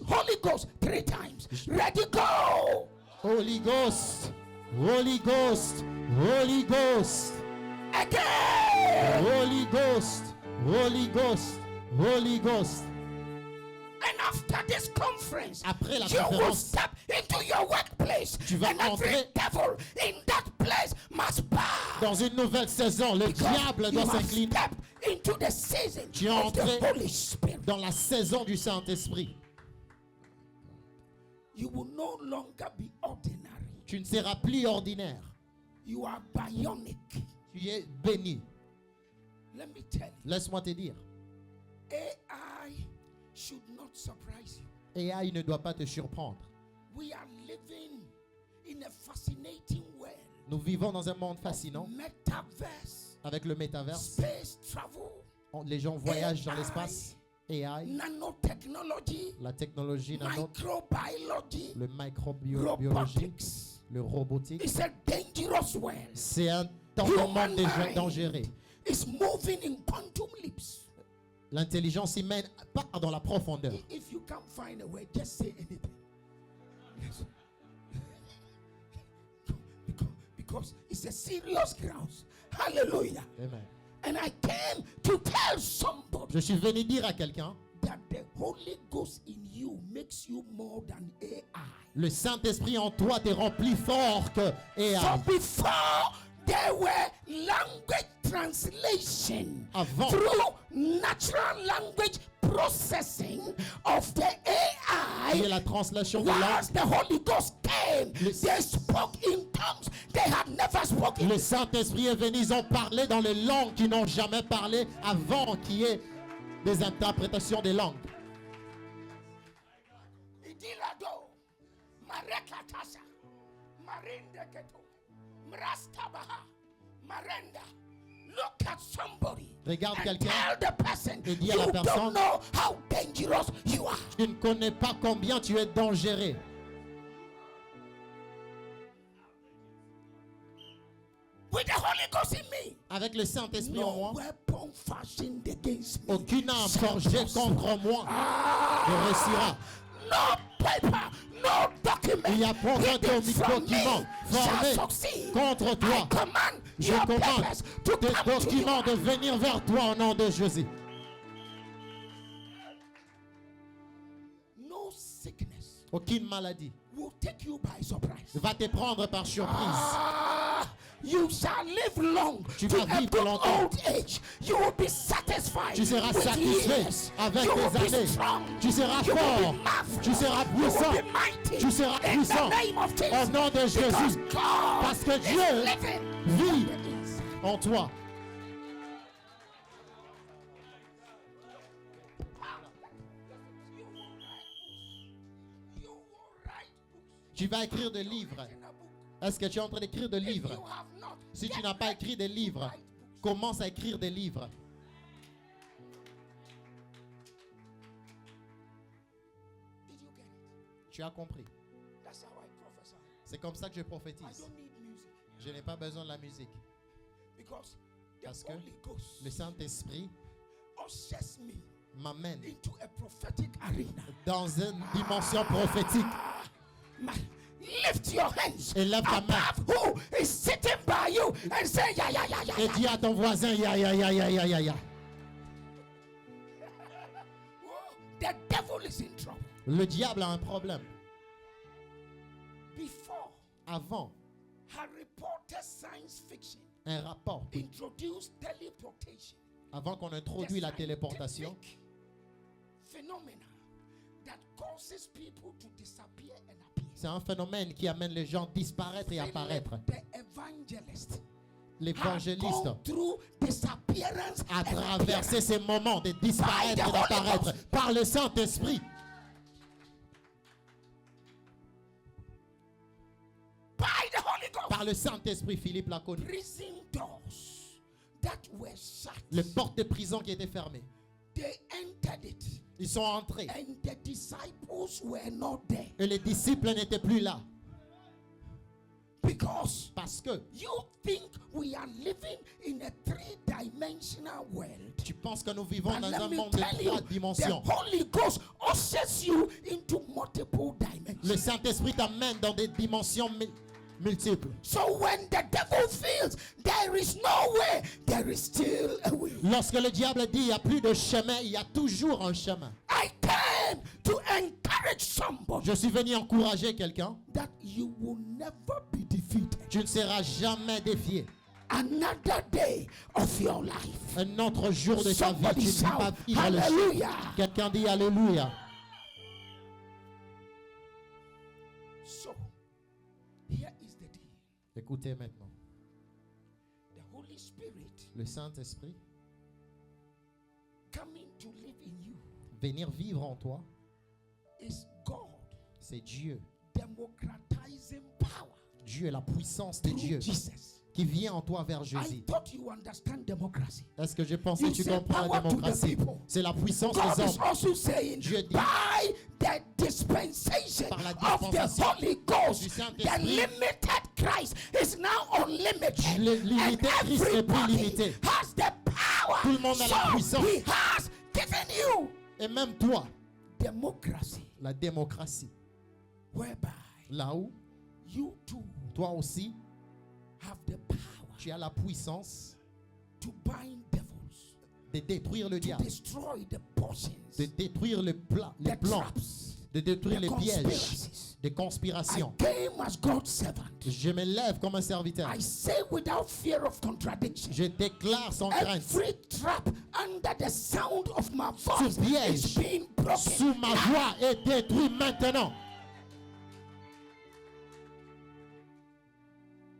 B: Holy Ghost 3 times. Ready, go.
A: Holy Ghost, Holy Ghost, Holy Ghost,
B: Again.
A: Holy Ghost, Holy Ghost, Holy Ghost.
B: And after this conference,
A: Après la
B: you will
A: conférence,
B: step into your workplace,
A: tu vas
B: and every
A: entrer
B: devil in that place must bow.
A: dans une nouvelle saison. Le
B: Because
A: diable
B: you
A: doit
B: have
A: s'incliner
B: stepped into the season
A: Tu es
B: of the
A: entré
B: Holy Spirit.
A: dans la saison du Saint-Esprit.
B: You will no longer be ordinary.
A: Tu ne seras plus ordinaire.
B: You are bionic.
A: Tu es béni.
B: Let me tell you,
A: Laisse-moi te dire.
B: AI should not surprise you.
A: AI ne doit pas te surprendre.
B: We are living in a fascinating world.
A: Nous vivons dans un monde fascinant
B: Metaverse,
A: avec le métaverse.
B: space travel,
A: Les gens voyagent dans
B: AI,
A: l'espace. AI,
B: nanotechnology,
A: la technologie nano,
B: microbiology,
A: le microbiologie,
B: robotics.
A: le robotique.
B: It's a dangerous world.
A: C'est un moment
B: Human
A: déjà
B: mind
A: dangereux.
B: is moving in quantum leaps.
A: L'intelligence humaine part dans la profondeur.
B: If you can't find a word, just say anything. Yes. because it's a serious ground. Hallelujah.
A: Amen.
B: And I came to tell somebody
A: Je suis venu dire à quelqu'un
B: that the Holy Ghost in you makes you more than AI.
A: Le Saint-Esprit en toi te remplit fort que et
B: So before there were language translation
A: Avant.
B: through natural language processing of the
A: il y a
B: AI.
A: la translation de langue.
B: Once the Holy Ghost came,
A: Le-
B: they spoke in tongues they had never spoken.
A: Le Saint-Esprit est venu, ils ont parlé dans les langues qu'ils n'ont jamais parlé avant qu'il y ait des interprétations des langues.
B: Idilado, Marekatasa, Marindeketo, Mrastabaha, Marenda. Look at somebody
A: Regarde
B: and
A: quelqu'un
B: tell the person
A: et dis
B: you
A: à la
B: don't
A: personne,
B: know how dangerous you are.
A: tu ne connais pas combien tu es dangereux.
B: With the Holy Ghost in me,
A: Avec le Saint-Esprit en
B: no
A: moi,
B: weapon fashioned against me.
A: aucune arme forgée contre moi ne réussira.
B: No paper, no document.
A: Il n'y a pas un
B: hidden from
A: document
B: me
A: formé
B: shall succeed.
A: contre
B: I
A: toi.
B: command
A: Je
B: your
A: commande
B: papers to
A: tes
B: come to
A: documents
B: you.
A: de venir vers toi au nom de Jésus.
B: No sickness
A: Aucune maladie
B: will take you by surprise.
A: va te prendre par surprise.
B: You shall live long
A: Tu
B: to
A: vas
B: a
A: vivre
B: good
A: longtemps.
B: old age. You will be satisfied.
A: Tu seras
B: with
A: satisfait
B: years.
A: avec
B: you
A: tes
B: will be
A: années.
B: strong.
A: Tu seras
B: You will
A: fort.
B: be marvelous.
A: Tu seras
B: You will
A: puissant.
B: be mighty.
A: Tu seras
B: In
A: puissant.
B: the name of Jesus.
A: Au nom de
B: Because
A: Jésus.
B: God
A: Parce que
B: is
A: Dieu
B: living
A: vit
B: on the inside.
A: en toi.
B: You will write books.
A: Tu vas écrire des livres.
B: In a book.
A: Est-ce que tu es en train d'écrire des
B: If
A: livres?
B: you have not,
A: Si tu
B: get
A: n'as pas
B: ready
A: écrit des
B: to
A: livres,
B: write books.
A: commence à écrire des livres.
B: Did you get it?
A: Tu as compris.
B: That's how I prophesy.
A: C'est comme ça que je
B: I
A: prophétise.
B: don't need music
A: Je n'ai pas besoin de la musique.
B: because
A: Parce
B: the
A: que
B: Holy Ghost
A: le Saint-Esprit
B: ushers me
A: m'amène
B: into a prophetic arena.
A: dans une dimension prophétique.
B: Lift your hands
A: Et lève ta main.
B: above who is sitting by you and say, yeah, yeah, yeah, yeah,
A: Et
B: yeah.
A: dis à ton voisin, ya, ya, ya, ya, ya, ya, ya.
B: Oh, the devil is in trouble.
A: Le diable a un problème.
B: Before
A: Avant,
B: Harry Potter science fiction
A: un rapport.
B: introduced teleportation,
A: Avant qu'on
B: the
A: introduise la téléportation,
B: scientific phenomena that causes people to disappear and appear.
A: c'est un phénomène qui amène les gens à disparaître et apparaître.
B: The evangelist had
A: L'évangéliste
B: gone through disappearance
A: a
B: and
A: traversé
B: appearance.
A: ces moments de disparaître et d'apparaître par le Saint-Esprit.
B: By the Holy Ghost.
A: Par le Saint-Esprit, Philippe l'a connu.
B: Prison doors that were shut,
A: Les portes de prison qui étaient fermées.
B: they entered it,
A: Ils sont entrés.
B: and the disciples were not there
A: Et les disciples n'étaient plus là.
B: because
A: Parce que
B: you think we are living in a three-dimensional world.
A: tu penses que nous vivons
B: But
A: dans
B: let
A: un
B: me
A: monde de
B: tell you,
A: 3
B: the
A: dimensions.
B: Holy Ghost ushers you into multiple
A: Le
B: dimensions.
A: Saint-Esprit t'amène dans des dimensions multiples.
B: So when the devil feels there is no way, there is still a way.
A: Lorsque le diable dit il n'y a plus de chemin, il y a toujours un chemin.
B: I came to encourage somebody
A: Je suis venu encourager quelqu'un.
B: that you will never be defeated.
A: Tu ne seras jamais défié.
B: Another day of your life.
A: Un autre jour de ta vie,
B: Somebody
A: tu ne vas pas
B: shout,
A: vivre le chemin.
B: hallelujah.
A: Quelqu'un dit Alléluia.
B: So, here is the deal.
A: Écoutez maintenant.
B: The Holy Spirit
A: Le Saint-Esprit,
B: coming to live in you
A: venir vivre en toi,
B: is God
A: c'est Dieu.
B: democratizing power
A: Dieu est la puissance de
B: through
A: Dieu
B: Jesus.
A: qui vient en toi vers
B: I
A: Jésus.
B: thought you understand democracy.
A: Est-ce que j'ai pensé
B: You
A: que tu
B: say
A: comprends la
B: power to the
A: démocratie?
B: people.
A: C'est la puissance
B: God
A: des
B: is
A: hommes.
B: also saying,
A: Dieu dit,
B: by the dispensation
A: par la
B: of the
A: dispensation
B: Holy Ghost,
A: du
B: the
A: Saint-Esprit,
B: limited Christ is now unlimited.
A: Le limité
B: and
A: Christ n'est plus
B: everybody
A: limité.
B: has the power.
A: Tout le monde a la
B: So
A: puissance.
B: he has given you
A: Et même toi,
B: democracy,
A: la démocratie.
B: whereby
A: Là où,
B: you too
A: toi aussi,
B: have the power
A: tu as la puissance
B: to bind devils,
A: de détruire le
B: to
A: diable,
B: destroy the portions,
A: de détruire les
B: the
A: plans,
B: traps,
A: de détruire
B: the
A: les pièges,
B: conspiracies,
A: des conspirations.
B: I came as God's servant.
A: Je me lève comme un serviteur.
B: I say without fear of contradiction.
A: Je déclare sans crainte.
B: Every trap under the sound of my voice
A: Sous piège,
B: is being broken.
A: sous ma voix est détruit maintenant.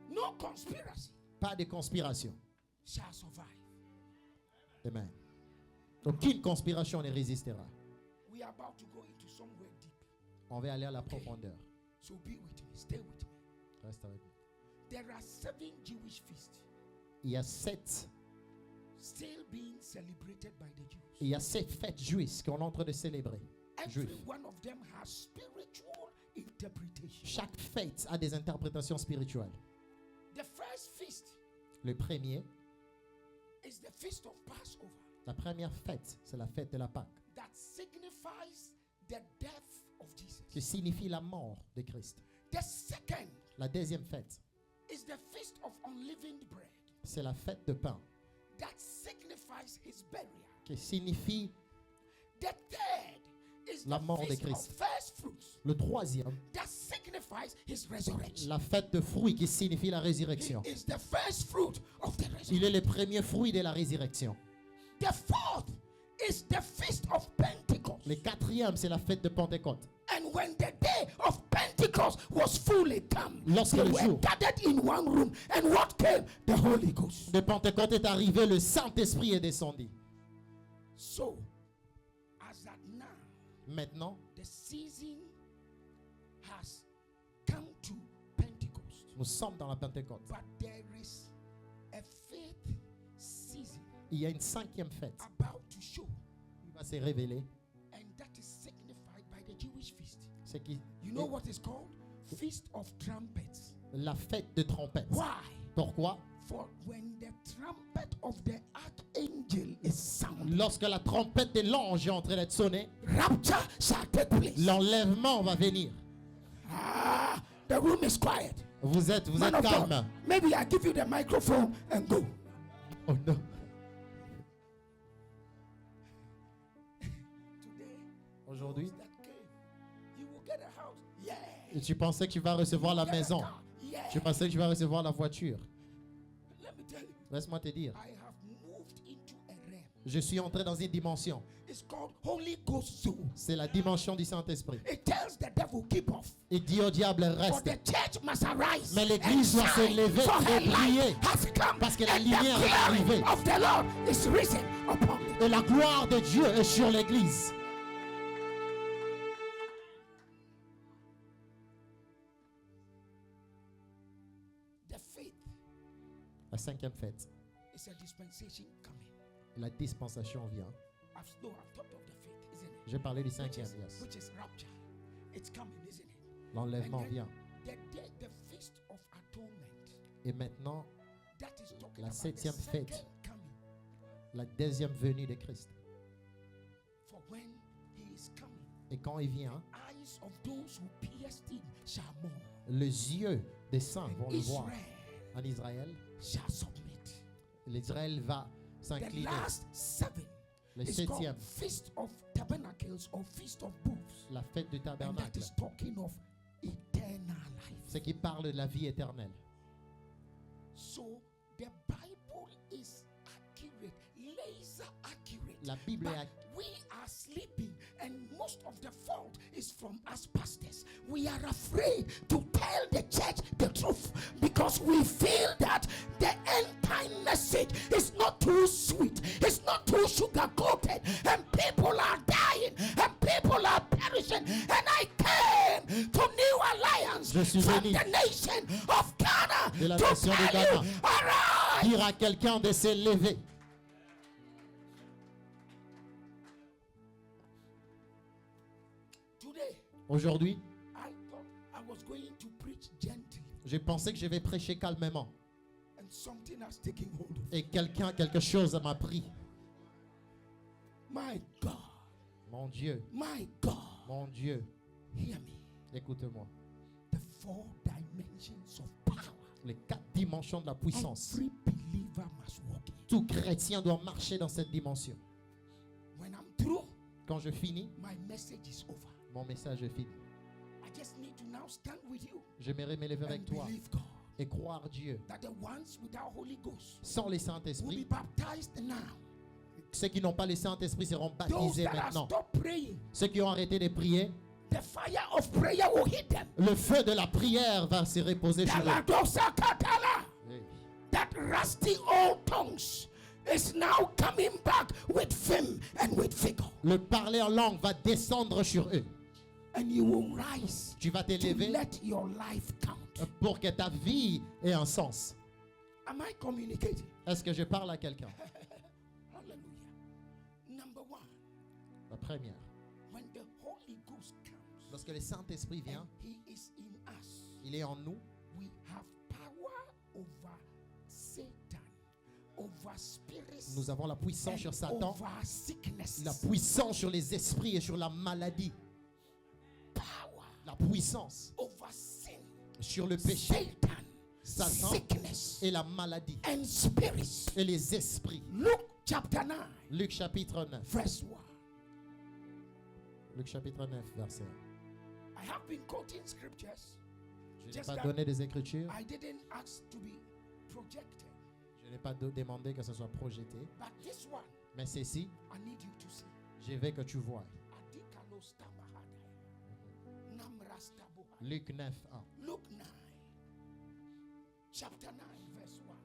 B: No conspiracy
A: Pas de conspiration.
B: shall survive.
A: Amen. Aucune conspiration ne résistera.
B: We are about to go into somewhere deep.
A: On va aller à la profondeur.
B: So be with me. Stay with me.
A: Reste avec nous.
B: There are 7 Jewish feasts
A: Il y a 7
B: still being celebrated by the Jews.
A: Il y a 7 fêtes juives qu'on est en train de célébrer.
B: Every
A: Juifs.
B: one of them has spiritual interpretation.
A: Chaque fête a des interprétations spirituelles.
B: The first feast
A: Le premier,
B: is the feast of Passover
A: la première fête, c'est la fête de la Pâque,
B: that signifies the death of Jesus.
A: qui signifie la mort de Christ.
B: The second
A: La deuxième fête,
B: is the feast of unleavened bread
A: c'est la fête de pain,
B: that signifies his burial.
A: qui signifie
B: The third is
A: la
B: the
A: mort de
B: feast
A: Christ.
B: of first fruits
A: Le troisième,
B: that signifies his resurrection.
A: la fête de fruits, qui signifie la
B: He
A: résurrection.
B: is the first fruit of the
A: Il
B: resurrection.
A: est le premier fruit de la résurrection.
B: The fourth is the feast of Pentecost.
A: Le quatrième, c'est la fête de Pentecôte.
B: And when the day of Pentecost was fully come,
A: Lorsque
B: they
A: le
B: were
A: jour
B: gathered in one room. And what came? The Holy Ghost.
A: de Pentecôte est arrivé, le Saint-Esprit est descendu.
B: So, as at now,
A: Maintenant,
B: the season has come to Pentecost.
A: nous sommes dans la Pentecôte.
B: But there is a fifth season
A: Il y a une cinquième fête
B: about to show.
A: qui va se révéler.
B: And that is signified by the Jewish feast.
A: C'est qui,
B: You know what is called? Feast of Trumpets.
A: la fête de trompette.
B: Why?
A: Pourquoi?
B: For when the trumpet of the archangel is sounded,
A: Lorsque la trompette de l'ange est en train d'être sonnée,
B: rapture shall take place.
A: l'enlèvement va venir.
B: Ah, the room is quiet.
A: Vous êtes
B: Man of God,
A: calme.
B: maybe I give you the microphone and go.
A: Oh non.
B: Today,
A: Aujourd'hui,
B: those that came, you will get a house. Yeah.
A: et tu pensais que tu vas recevoir la
B: Get a
A: maison.
B: car. Yeah.
A: Tu pensais que tu vas recevoir la voiture.
B: Let me tell you,
A: Laisse-moi te dire.
B: I have moved into a realm.
A: Je suis entré dans une dimension.
B: It's called Holy Ghost Zone.
A: C'est la dimension du Saint-Esprit.
B: It tells the devil keep off.
A: Il dit au diable,
B: For
A: reste.
B: the church must arise.
A: Mais l'église doit se
B: and
A: lever
B: for
A: et
B: her light
A: briller.
B: has come.
A: Parce que la
B: And
A: lumière
B: the
A: est
B: glory
A: arrivée.
B: of the Lord is risen upon it.
A: Et la gloire de Dieu est sur l'église.
B: The faith
A: La cinquième fête.
B: is a dispensation coming.
A: La dispensation vient.
B: I've talked of the faith, isn't it?
A: J'ai parlé du
B: Which
A: cinquième,
B: is,
A: yes.
B: which is rapture. It's coming, isn't it?
A: L'enlèvement
B: And then
A: vient.
B: The feast of atonement.
A: Et maintenant,
B: That is talking
A: La
B: about the
A: septième
B: second
A: fête.
B: coming.
A: la deuxième venue de Christ.
B: For when he is coming,
A: Et quand il vient,
B: eyes of those who pierced him shall mourn.
A: les yeux des saints vont le voir.
B: Israel
A: En Israël,
B: shall submit.
A: l'Israël va
B: The
A: s'incliner.
B: last seven
A: Le
B: is called
A: septième,
B: Feast of Tabernacles or Feast of Booths.
A: la fête du
B: And that
A: tabernacle.
B: is talking of eternal life.
A: Ce qui parle de la vie éternelle.
B: So the Bible is accurate, laser accurate.
A: La Bible
B: But
A: est
B: we are sleeping, and most of the fault is from us pastors. We are afraid to tell the church the truth because we feel that the end time message is not too sweet, it's not too sugar coated, and people are dying and people are perishing. And I came to New Alliance
A: Je suis
B: from
A: venu
B: the nation of Ghana
A: de la
B: to
A: nation de
B: tell
A: Ghana.
B: you, arise.
A: dire à quelqu'un de se lever.
B: Today,
A: Aujourd'hui,
B: I thought I was going to preach gently,
A: j'ai pensé que je vais prêcher calmement.
B: and something has taken hold of.
A: Et quelque chose m'a pris.
B: My God,
A: Mon Dieu,
B: my God,
A: mon Dieu,
B: hear me.
A: écoute-moi.
B: The 4 dimensions of power.
A: Les 4 dimensions de la puissance.
B: Every believer must walk in.
A: Tout chrétien doit marcher dans cette dimension.
B: When I'm through,
A: Quand je finis,
B: my message is over.
A: mon message est fini.
B: I just need to now stand with you
A: J'aimerais m'élever avec
B: and
A: toi
B: believe God
A: et croire Dieu.
B: that the ones without Holy Ghost
A: Sans les
B: will be
A: Saint-Esprit,
B: baptized now.
A: ceux qui n'ont pas le Saint-Esprit seront
B: Those
A: baptisés
B: that have
A: maintenant.
B: stopped praying,
A: Ceux qui ont arrêté de prier,
B: the fire of prayer will hit them.
A: le feu de la prière va se reposer sur eux.
B: Daladosakatala.
A: Hey.
B: That rusty old tongues is now coming back with vim and with vigor.
A: Le parler en langue va descendre sur eux.
B: And you will rise
A: Tu vas
B: to
A: t'élever
B: let your life count.
A: pour que ta vie ait un sens.
B: Am I communicating?
A: Est-ce que je parle à quelqu'un?
B: Hallelujah. Number one,
A: La première.
B: when the Holy Ghost comes
A: Lorsque le Saint-Esprit
B: and
A: vient,
B: He is in us,
A: il est en nous.
B: we have power over Satan, over spirits,
A: Nous avons la puissance sur
B: and
A: Satan,
B: over sicknesses.
A: la puissance sur les esprits et sur la maladie.
B: Power
A: La puissance
B: over sin,
A: sur le péché,
B: Satan,
A: Satan
B: sickness,
A: et la maladie
B: and spirits.
A: et les esprits.
B: Luke chapter 9,
A: Luc chapitre 9.
B: verse 1.
A: Luc chapitre 9, verset 1.
B: I have been quoting scriptures.
A: Je n'ai
B: Just
A: pas
B: that
A: donné des écritures.
B: I didn't ask to be projected.
A: Je n'ai pas demandé que ce soit projeté.
B: But this one,
A: Mais ceci,
B: I need you to see.
A: je veux que tu vois. Luc 9, 1.
B: Luke 9, chapter 9, verse 1.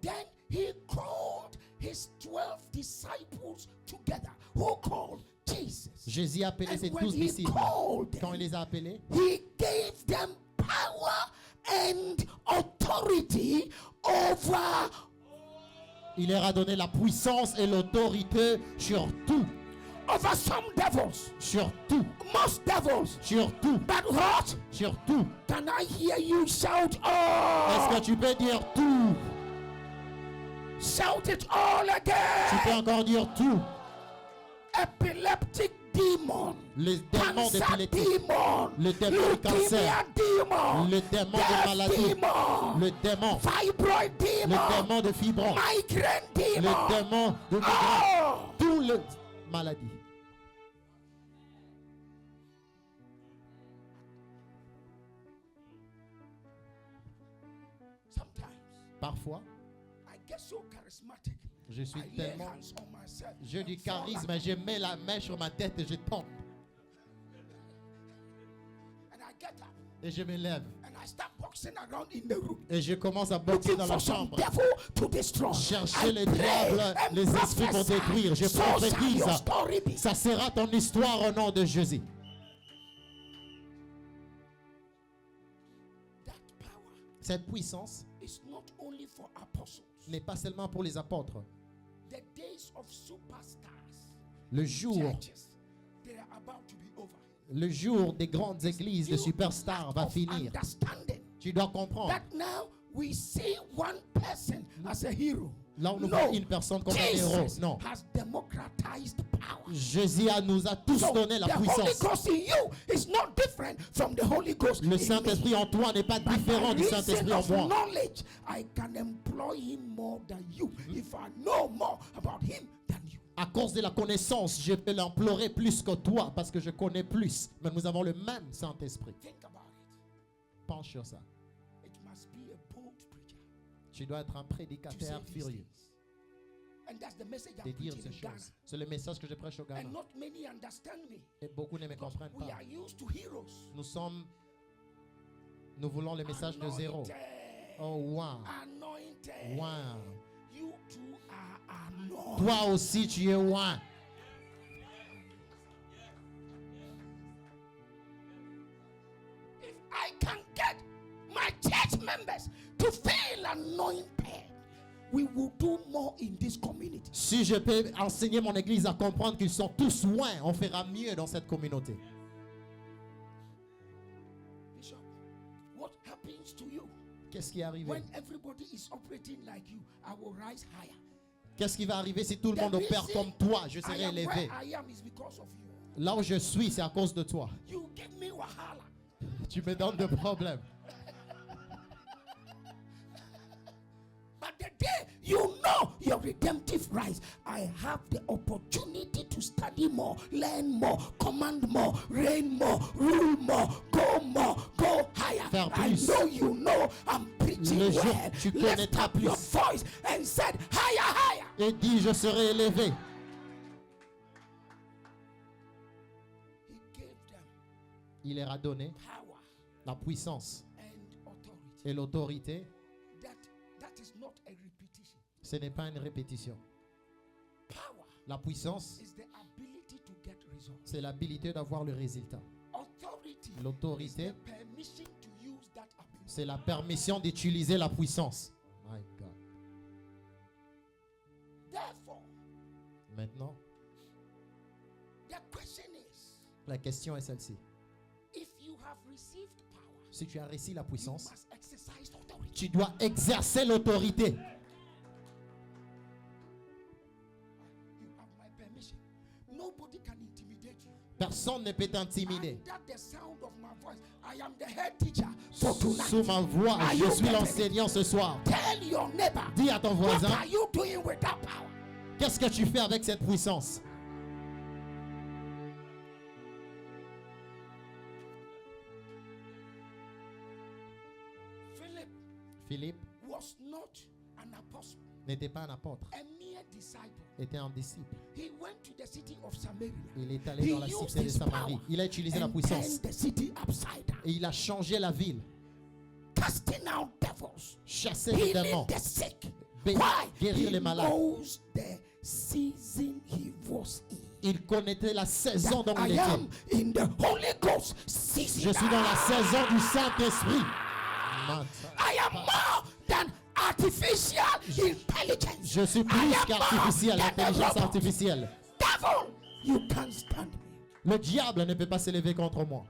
B: Then he called his 12 disciples together, who called Jesus.
A: Jésus a appelé
B: And
A: ses
B: when
A: 12
B: he
A: disciples.
B: called
A: Quand il
B: them,
A: les a appelés,
B: he gave them power and authority over
A: il leur a donné la puissance et l'autorité sur tout.
B: some devils,
A: Sur tout.
B: most devils.
A: Sur tout.
B: But what?
A: Sur tout.
B: Can I hear you shout,
A: Est-ce que
B: oh?
A: tu peux dire tout?
B: Shout it all
A: Tu peux
B: again.
A: encore dire tout.
B: Epileptic demon,
A: Les démons
B: cancer
A: d'épilepsie,
B: demon,
A: le démon du cancer,
B: leukemia demon,
A: le démon de
B: death
A: maladie,
B: demon,
A: le démon,
B: fibroid
A: le
B: demon,
A: démon de fibron,
B: migraine
A: le
B: demon.
A: démon de migraine,
B: Oh!
A: tout le maladie.
B: Sometimes
A: Parfois,
B: I get so charismatic.
A: je suis
B: I lay
A: tellement...
B: hands on myself.
A: J'ai du
B: and fall
A: charisme et je mets la main sur ma tête et je tombe.
B: And I get up
A: Et je me lève.
B: and I start boxing around in the room.
A: Et je commence à boxer
B: Looking
A: dans la
B: for some
A: chambre.
B: devil to destroy.
A: Chercher
B: I
A: les
B: pray
A: diables,
B: and
A: les esprits pour
B: prophesy.
A: détruire. Je
B: So shall
A: prophétise.
B: your story be.
A: Ça sera ton histoire au nom de Jésus.
B: That power
A: Cette puissance
B: is not only for apostles.
A: n'est pas seulement pour les apôtres.
B: The days of superstars,
A: Le jour,
B: churches, they are about to be over.
A: le jour des grandes églises de
B: You
A: superstars va
B: lack of
A: finir.
B: understanding
A: Tu dois comprendre.
B: that now we see one person as a hero.
A: Là, on ne
B: No,
A: voit une personne comme un héros.
B: Jesus
A: Non.
B: has democratized power.
A: Jésus nous a tous
B: So
A: donné la
B: the Holy
A: puissance.
B: Ghost in you is not different from the Holy Ghost
A: Le
B: in
A: Saint-Esprit
B: me.
A: en toi n'est pas
B: By
A: différent du
B: reason
A: Saint-Esprit en
B: of
A: moi.
B: knowledge, I can employ him more than you if I know more about him than you.
A: À cause de la connaissance, je peux l'implorer plus que toi parce que je connais plus. Mais nous avons le même Saint-Esprit.
B: Think about it.
A: Pense sur ça.
B: It must be a bold preacher
A: Tu dois être un
B: to say
A: prédicateur
B: these
A: furieux
B: things. And that's the message
A: de
B: I'm
A: dire
B: preaching
A: ces
B: in Ghana.
A: choses. C'est le message que je prêche au Ghana.
B: And not many understand me.
A: Et beaucoup ne me
B: Because
A: comprennent
B: we
A: pas.
B: are used to heroes.
A: Nous voulons le message de zéro.
B: Anointed.
A: Oh, wow.
B: Anointed.
A: Wow.
B: You too are anointed.
A: Toi aussi, tu es wow.
B: If I can get my church members to feel anointed, we will do more in this community.
A: Si je peux enseigner mon église à comprendre qu'ils sont tous loin, on fera mieux dans cette communauté.
B: Bishop, what happens to you
A: Qu'est-ce qui est arrivé?
B: when everybody is operating like you? I will rise higher.
A: Qu'est-ce qui va arriver si tout le monde
B: The
A: opère
B: reason
A: comme toi? Je
B: I
A: serai
B: am
A: élevé.
B: where I am is because of you.
A: Là où je suis, c'est à cause de toi.
B: You give me wahala.
A: Tu me donnes des problèmes.
B: But the day You know your redemptive rights. I have the opportunity to study more, learn more, command more, reign more, rule more, go higher. I know you know I'm preaching well. Lift up your voice and said higher, higher.
A: Et dis, je serai élevé.
B: He gave them
A: Il leur a donné
B: power
A: la puissance
B: and authority.
A: et l'autorité.
B: That is not a repetition.
A: Ce n'est pas une répétition.
B: Power
A: La puissance,
B: is the ability to get results.
A: c'est l'habilité d'avoir le résultat.
B: Authority is
A: L'autorité,
B: the permission to use that ability.
A: c'est la permission d'utiliser la puissance. My God.
B: Therefore,
A: Maintenant,
B: the question is,
A: la question est celle-ci.
B: if you have received power,
A: Si tu as reçu la
B: you
A: puissance,
B: must exercise authority.
A: tu dois exercer l'autorité.
B: You have my permission. Nobody can intimidate you.
A: Personne ne peut t'intimider.
B: Under the sound of my voice, I am the head teacher for tonight.
A: Sous ma voix,
B: Are
A: je
B: you
A: suis
B: getting
A: l'enseignant ce soir.
B: Tell your neighbor,
A: Dis à ton
B: what
A: voisin,
B: are you doing with that power?
A: qu'est-ce que tu fais avec cette puissance?
B: Philip
A: Philippe
B: was not an apostle,
A: n'était pas un apôtre,
B: a mere disciple.
A: était un disciple.
B: He went to the city of Samaria.
A: Il est allé dans la cité de Samarie. Il a utilisé la
B: and
A: puissance
B: turned the city upside down.
A: et il a changé la ville,
B: Casting out devils,
A: chassé les
B: healing
A: démons,
B: the sick.
A: Bé-
B: Why?
A: guérir
B: He
A: les malades.
B: knows the season he was in.
A: Il connaissait la saison dont
B: That
A: il
B: I
A: était.
B: am in the Holy Ghost season.
A: Je suis dans la saison du Saint-Esprit.
B: I am more than artificial intelligence.
A: Je suis
B: I
A: plus
B: am
A: qu'artificiel,
B: more than a
A: l'intelligence
B: robot.
A: artificielle.
B: Devil, you can't stand me.
A: Le diable ne peut pas s'élever contre moi.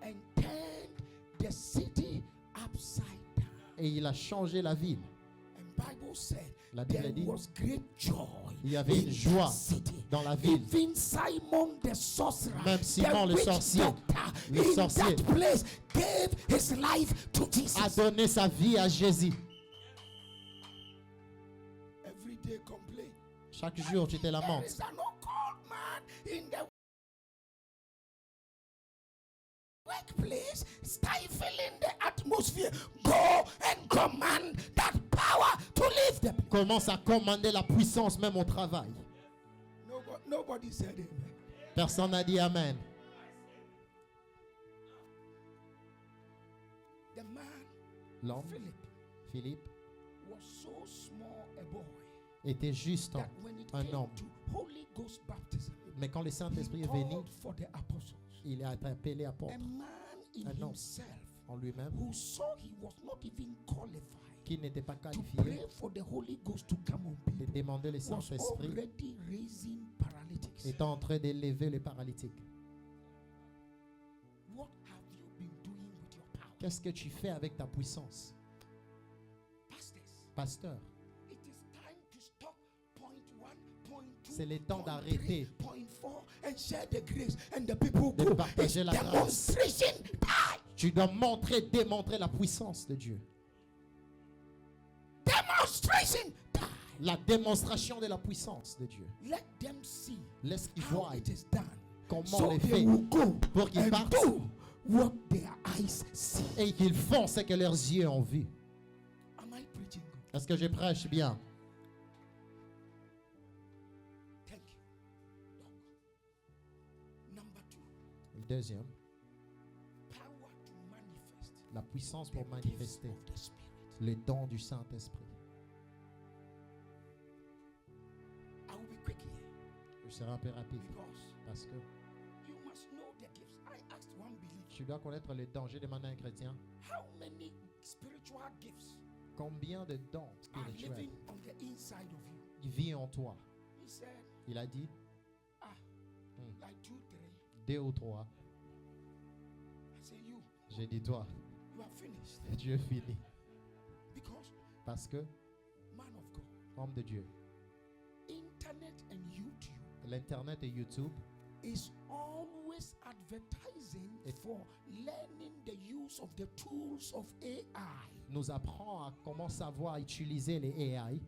B: And turned the city upside down.
A: Et il a changé la ville.
B: And Bible said
A: La Bible
B: there
A: dit,
B: was great joy.
A: il y avait
B: in
A: une joie
B: that city.
A: dans la ville.
B: Even Simon the sorcerer,
A: Même Simon
B: the
A: le
B: witch
A: sorcier,
B: doctor,
A: le
B: in
A: sorcier,
B: that place gave his life to Jesus.
A: a donné sa vie à Jésus.
B: Every day complain.
A: Chaque jour, tu te
B: There
A: lamentes.
B: is an occult man in the workplace stifling the atmosphere. Go and command that power to leave the place.
A: Commence à commander la puissance même au travail.
B: Nobody said amen.
A: Personne n'a dit Amen.
B: The man,
A: L'homme,
B: Philip,
A: Philippe,
B: was so small a boy
A: était juste
B: that when it
A: un
B: came
A: homme.
B: to Holy Ghost baptism,
A: Mais quand le
B: he
A: Saint-Esprit est venu,
B: called for the apostles.
A: il a été appelé apôtre
B: A man in
A: Un homme.
B: himself
A: en lui-même,
B: who saw he was not even qualified
A: qui n'était pas
B: to
A: qualifié
B: pray for the Holy Ghost to come on
A: de
B: people,
A: demander le
B: was
A: Saint-Esprit,
B: already raising paralytics.
A: est en train d'élever les paralytiques.
B: What have you been doing with your power?
A: Qu'est-ce que tu fais avec ta puissance?
B: Pastors,
A: Pasteur,
B: it is time to stop point 1, point 2,
A: c'est le temps
B: point
A: d'arrêter
B: 3, point 4 and share the grace and the people
A: de
B: go.
A: partager
B: It's
A: la grâce.
B: demonstration time.
A: Tu dois démontrer la puissance de Dieu.
B: Demonstration time.
A: La démonstration de la puissance de Dieu.
B: Let them see
A: Laisse qu'ils
B: how
A: voient
B: it is done.
A: comment
B: So
A: on le
B: they
A: fait
B: will go
A: pour qu'ils
B: and
A: partent
B: do what their eyes see.
A: et qu'ils font ce que leurs yeux ont vu.
B: Am I preaching good?
A: Est-ce que je prêche bien?
B: Thank you. Donc, number 2,
A: Le deuxième,
B: power to manifest
A: la puissance
B: the
A: pour
B: gifts
A: manifester
B: of the Spirit.
A: les dons du Saint-Esprit.
B: I will be quick here
A: Je serai un peu rapide
B: because
A: parce que
B: you must know the gifts. I asked one believer,
A: tu dois connaître les dons. J'ai demandé à un chrétien
B: how many spiritual gifts
A: combien de dons
B: are
A: spirituels
B: living on the inside of you?
A: il vit en toi.
B: He said,
A: Il a dit
B: like 2, 3.
A: 2 ou 3.
B: I said, you
A: J'ai dit toi,
B: are finished.
A: Dieu fini.
B: Because,
A: Parce que,
B: man of God,
A: homme de Dieu,
B: internet and YouTube
A: l'Internet et YouTube
B: is always advertising for learning the use of the tools of AI.
A: Nous apprend à comment savoir utiliser les AI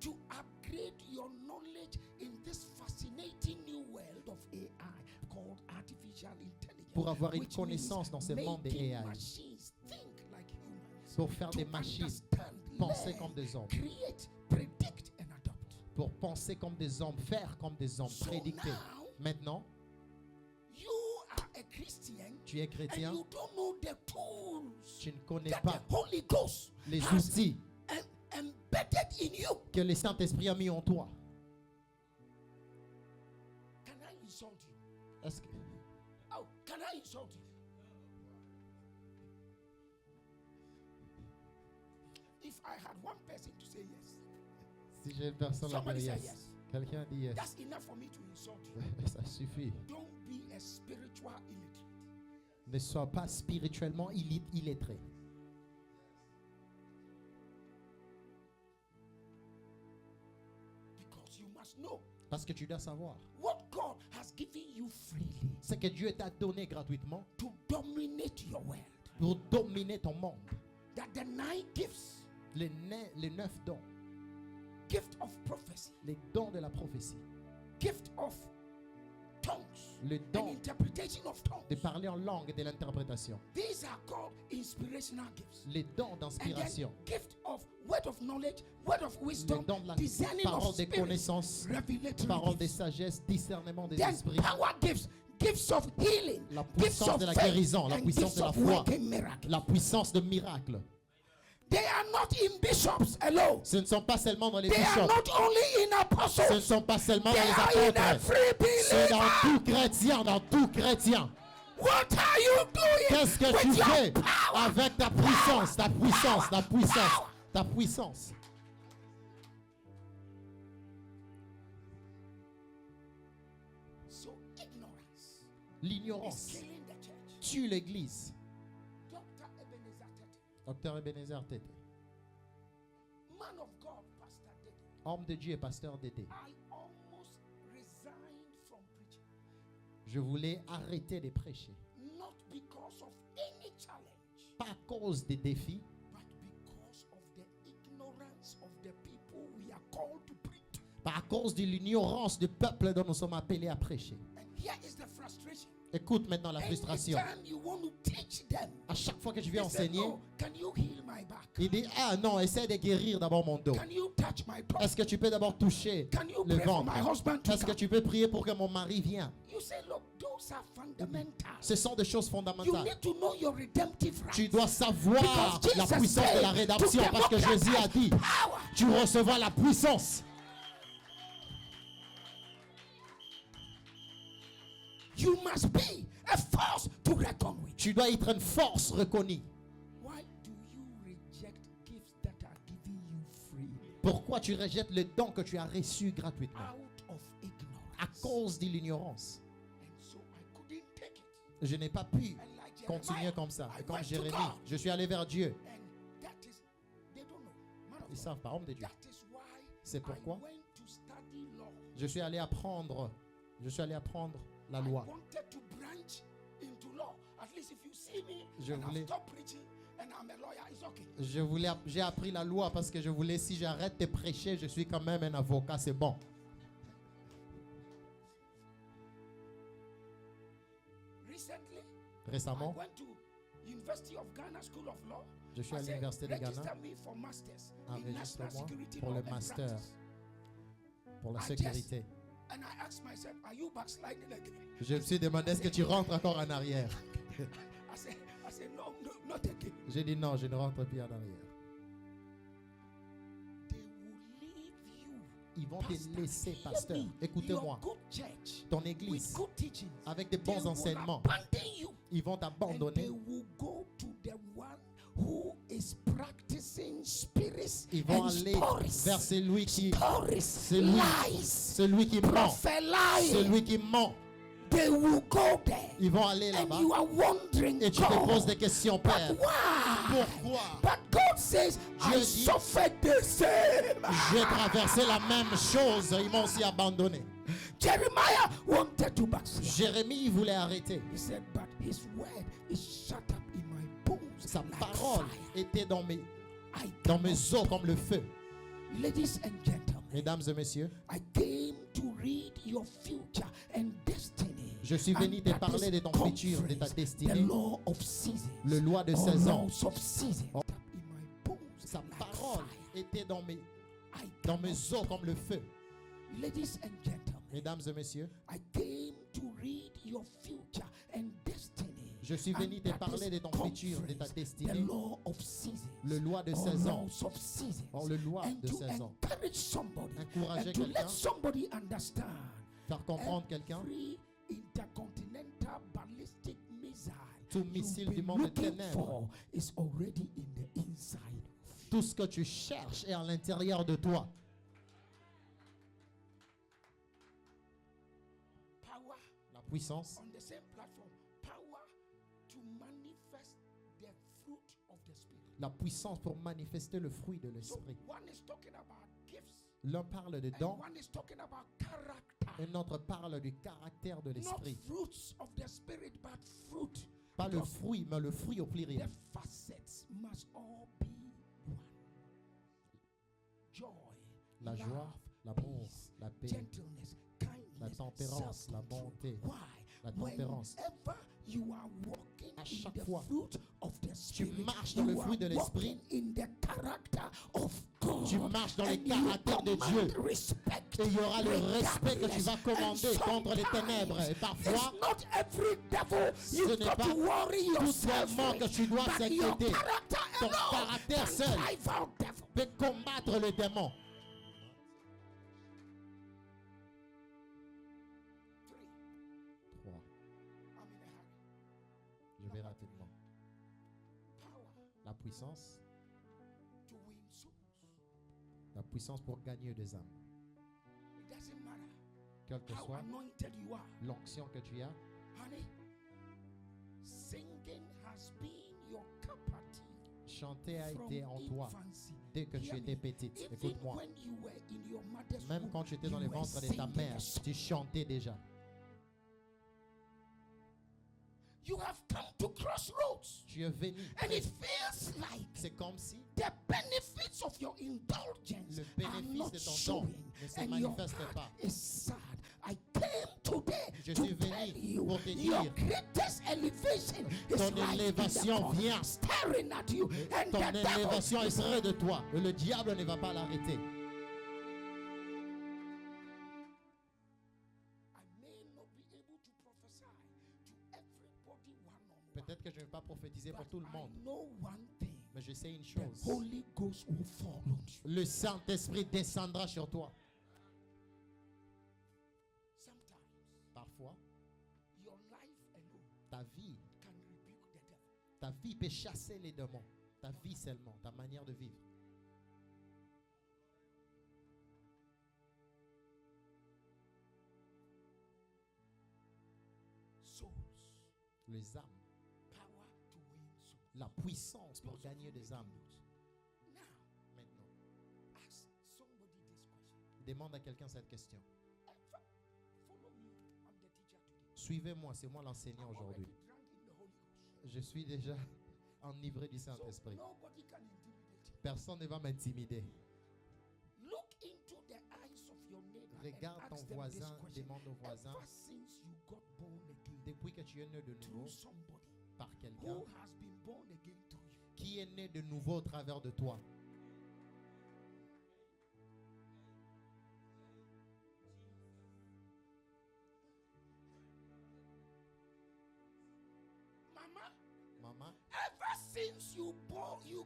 B: to upgrade your knowledge in this fascinating new world of AI called artificial intelligence.
A: pour avoir une
B: which
A: connaissance
B: means
A: dans ce monde des
B: making
A: AI,
B: machines think like humans,
A: pour faire
B: to
A: des machines
B: understand,
A: penser
B: learn,
A: comme des hommes,
B: create, predict, and adopt.
A: pour penser comme des hommes, faire comme des hommes,
B: So
A: prédicter.
B: now,
A: Maintenant,
B: you are a Christian
A: tu es
B: and
A: chrétien,
B: you don't know the tools
A: tu ne connais
B: that
A: pas
B: the Holy Ghost
A: les
B: has
A: outils
B: embedded in you.
A: que le Saint-Esprit a mis en toi.
B: Can I insult you?
A: Est-ce que
B: Oh, can I insult you? If I had one person to say yes,
A: si j'ai une personne à dire
B: somebody say
A: yes,
B: yes.
A: quelqu'un dit yes,
B: That's enough for me to insult you.
A: ça suffit.
B: Don't be a spiritual illiterate.
A: Ne sois pas spirituellement illettré.
B: Because you must know
A: Parce que tu dois savoir
B: what God has given you freely
A: ce que Dieu t'a donné gratuitement
B: to dominate your world.
A: pour dominer ton monde.
B: That the 9 gifts,
A: Les 9 dons,
B: gift of prophecy,
A: les dons de la prophétie,
B: gift of tongues,
A: le
B: and
A: don
B: interpretation of
A: de
B: tongues.
A: parler en langue et de l'interprétation,
B: These are called inspirational gifts.
A: les dons
B: And
A: d'inspiration,
B: then gift of word of knowledge, word of
A: les
B: wisdom,
A: dons de la
B: discerning
A: parole
B: of
A: des
B: spirit,
A: connaissances,
B: revelatory
A: parole des
B: gifts.
A: sagesses, discernement des
B: Then
A: esprits,
B: power gifts, gifts of healing,
A: la
B: gifts
A: puissance
B: of
A: de la
B: faith,
A: guérison, la
B: and
A: puissance
B: gifts
A: de la
B: of
A: foi,
B: working miracles.
A: la puissance de miracle.
B: They are not in bishops alone.
A: Ce ne sont pas seulement dans les
B: They are
A: bishops,
B: not only in
A: ce ne
B: apostles.
A: sont pas seulement
B: They
A: dans les
B: are in
A: apôtres,
B: every
A: c'est dans
B: believer.
A: tout chrétien, dans tout chrétien.
B: What are you doing
A: Qu'est-ce que tu
B: with your
A: fais
B: power?
A: avec ta puissance, ta puissance, ta puissance, ta puissance?
B: So ignorance is
A: L'ignorance
B: killing the church.
A: tue l'Église.
B: Dr. Ebenezer Tete,
A: Docteur Ebenezer Tete,
B: man of God, Pastor Tete,
A: homme de Dieu et pasteur d'été.
B: I almost resigned from preaching.
A: Je voulais arrêter de prêcher.
B: Not because of any challenge,
A: Pas à cause des défis,
B: but because of the ignorance of the people we are called to preach.
A: pas à cause de l'ignorance du peuple dont nous sommes appelés à prêcher.
B: And here is the frustration.
A: Écoute maintenant la frustration.
B: Anytime you want to teach them,
A: À chaque fois que je vais
B: they say,
A: enseigner,
B: "Oh, can you heal my back?
A: il dit, ah non, essaie de guérir d'abord mon dos.
B: Can you touch my throat?
A: Est-ce que tu peux d'abord toucher
B: Can you
A: le
B: pray for my
A: ventre?
B: husband to
A: Est-ce que
B: come?"
A: tu peux prier pour que mon mari vienne?
B: You say, look, those are fundamental.
A: Ce sont des choses
B: You
A: fondamentales.
B: need to know your redemptive
A: Tu
B: rights.
A: dois savoir
B: Because
A: la
B: Jesus
A: puissance de la
B: said,
A: rédemption
B: to
A: parce que Jésus a dit,
B: power.
A: tu recevras la puissance.
B: You must be a force to reckon with.
A: Tu dois être une force reconnue.
B: Why do you reject gifts that are given you freely?
A: Pourquoi tu rejettes le don que tu as reçu gratuitement?
B: Out of ignorance.
A: À cause de l'ignorance.
B: And so I couldn't take it.
A: Je n'ai pas pu
B: And like
A: continuer
B: Jeremiah,
A: comme ça.
B: I
A: Et comme
B: went to
A: Jérémie,
B: God.
A: je suis allé vers Dieu.
B: And that is, they don't know. Man of
A: Ils ne
B: God.
A: savent pas, homme de Dieu.
B: That is why
A: C'est pourquoi
B: I went to study law.
A: je suis allé apprendre la
B: I
A: loi.
B: wanted to branch into law. At least if you see me
A: Je
B: and
A: voulais-
B: I've stopped preaching and I'm a lawyer, it's okay.
A: J'ai appris la loi parce que je voulais, si j'arrête de prêcher, je suis quand même un avocat, c'est bon.
B: Recently,
A: Récemment,
B: I went to University of Ghana School of Law.
A: je suis à
B: I said,
A: l'université de Ghana,
B: register me for masters in national
A: enregistre-moi
B: security
A: pour
B: law
A: le
B: and
A: master
B: practice.
A: pour la
B: I
A: sécurité.
B: And I asked myself, are you backsliding again?
A: Je me suis demandé, est-ce que tu rentres encore en arrière?
B: I said, no, not again.
A: J'ai dit non, je ne rentre plus en arrière.
B: They will leave you.
A: Ils vont te
B: Pastor,
A: laisser,
B: hear
A: pasteur.
B: me.
A: Écoutez-moi,
B: Your good church
A: ton
B: with
A: église,
B: good teachings.
A: avec des
B: They
A: bons
B: will
A: enseignements,
B: abandon you.
A: ils vont
B: And they
A: t'abandonner.
B: will go to the one who is practicing spirits
A: Ils vont
B: and
A: aller
B: stories.
A: vers celui qui
B: Stories, lies,
A: ment,
B: prophet lying.
A: celui qui ment.
B: They will go there.
A: Ils vont aller
B: And
A: là-bas
B: you are wondering,
A: et tu te
B: God,
A: poses des questions,
B: but
A: Père.
B: why?
A: Pourquoi?
B: But God says, I
A: Dieu dit,
B: suffered the same.
A: j'ai traversé la même chose. Ils m'ont aussi abandonné.
B: Jeremiah wanted to backslide.
A: Jérémie voulait arrêter.
B: He said, but his word is shut up in my bones.
A: Sa
B: like
A: parole
B: fire.
A: était dans mes
B: I
A: dans
B: cannot
A: mes os comme le feu.
B: Ladies and gentlemen,
A: Mesdames et messieurs,
B: I came to read your future and destiny.
A: je suis venu
B: And
A: te
B: that
A: parler
B: is
A: de ton futur, de ta
B: conference,
A: destinée.
B: The law of seasons.
A: Le loi de
B: Or
A: saison.
B: laws of seasons.
A: Oh.
B: In my bones
A: Sa
B: like
A: parole
B: fire.
A: était dans
B: I
A: mes
B: cannot
A: os comme le feu.
B: Ladies and gentlemen,
A: Mesdames et messieurs,
B: I came to read your future and destiny.
A: je suis venu
B: And
A: te
B: that
A: parler
B: is
A: de ton futur, de ta
B: conference,
A: destinée.
B: The law of seasons.
A: Le loi de
B: Or
A: saison.
B: laws of seasons.
A: Or le loi
B: And
A: de
B: to
A: saison.
B: encourage somebody
A: Encourager
B: and to
A: quelqu'un.
B: let somebody understand.
A: Faire comprendre quelqu'un.
B: Every intercontinental ballistic missile
A: Tout
B: you've
A: missile du
B: been
A: monde des
B: looking
A: ténèbres.
B: for is already in the inside.
A: Tout ce que tu cherches est à l'intérieur de toi.
B: Power
A: La puissance.
B: on the same platform. Power to manifest the fruit of the spirit.
A: La puissance pour manifester le fruit de
B: So
A: l'esprit.
B: one is talking about gifts.
A: L'un parle de
B: And
A: dons,
B: one is talking about character.
A: un autre parle du caractère de
B: Not
A: l'esprit.
B: fruits of the spirit, but fruit.
A: Pas le
B: Because
A: fruit, mais le fruit au
B: the
A: pluriel.
B: facets must all be one. Joy,
A: La joie,
B: love,
A: l'amour,
B: peace,
A: la paix,
B: gentleness, kindness,
A: la tempérance, la
B: self-control.
A: bonté,
B: Why?
A: la tempérance.
B: Whenever you are walking
A: À
B: in
A: chaque
B: the
A: fois,
B: fruit of the spirit,
A: marches dans le
B: you
A: fruit de
B: are
A: l'esprit.
B: walking in the character of God.
A: Tu marches dans le
B: And you
A: caractère de
B: command
A: Dieu.
B: respect
A: Et il y aura le respect que tu vas commander
B: regardless.
A: contre les
B: And
A: ténèbres. Et
B: sometimes
A: parfois,
B: it's not every devil
A: ce
B: you've
A: n'est
B: got
A: pas
B: to worry
A: tout
B: yourself
A: vraiment que
B: with,
A: tu dois
B: but your
A: s'inquiéter.
B: character
A: Ton
B: alone
A: caractère
B: can
A: seul
B: drive out devil.
A: peut combattre le démon. 3.
B: I'm in a hurry.
A: Je vais rapidement.
B: Power
A: La puissance.
B: to win souls.
A: La puissance pour gagner des âmes.
B: It doesn't matter
A: Quelle que
B: how
A: soit
B: anointed you are.
A: l'onction que tu as,
B: Honey, singing has been your cup-of-tea
A: chanter a
B: from
A: été en toi
B: infancy.
A: dès que tu
B: Hear
A: étais
B: me.
A: petite.
B: Even
A: Écoute-moi.
B: when you were in your mother's
A: Même
B: womb,
A: quand tu étais dans
B: you
A: le
B: were
A: ventre de ta
B: singing
A: mère,
B: a song.
A: tu chantais déjà.
B: You have come to crossroads,
A: Tu es venu.
B: and it feels like
A: C'est comme si
B: the benefits of your indulgence
A: le
B: are
A: bénéfice
B: not
A: de ton don
B: showing,
A: ne se
B: and your
A: manifeste
B: heart
A: pas.
B: is sad. I came today
A: Je
B: to
A: suis
B: tell
A: venu
B: you
A: pour te
B: your
A: dire,
B: greatest elevation is
A: ton
B: right in the
A: élévation
B: corner,
A: vient.
B: staring at you, and
A: Ton
B: the devil
A: élévation est
B: is
A: près de toi. Et le diable ne va pas l'arrêter.
B: I may not be able to prophesy to everybody one-on-one,
A: Peut-être que je ne vais pas prophétiser pour
B: but
A: tout le
B: I
A: monde.
B: know one thing.
A: Mais je sais une
B: The
A: chose.
B: Holy Ghost will fall on you.
A: Le Saint-Esprit descendra sur toi.
B: Sometimes
A: Parfois,
B: your life alone
A: ta vie,
B: can rebuke the devil.
A: ta vie peut chasser les démons. Ta vie seulement, ta manière de vivre.
B: Souls,
A: Les âmes,
B: power to win souls.
A: la puissance pour gagner des âmes.
B: Now,
A: Maintenant,
B: ask somebody this question.
A: demande à quelqu'un cette question.
B: Follow me. I'm the teacher today.
A: Suivez-moi, c'est moi l'enseignant
B: I'm already
A: aujourd'hui.
B: drunk in the Holy Ghost.
A: Je suis déjà enivré du
B: So
A: Saint-Esprit.
B: nobody can intimidate you.
A: Personne ne va m'intimider.
B: Look into the eyes of your neighbor
A: Regarde
B: and
A: ton
B: ask them
A: voisin,
B: this question.
A: demande au voisin,
B: Ever since you got born again
A: depuis que tu es né de nouveau
B: through somebody
A: par quelqu'un,
B: who has been born again through you,
A: qui est né de nouveau au travers de toi.
B: Mama,
A: Maman,
B: ever since you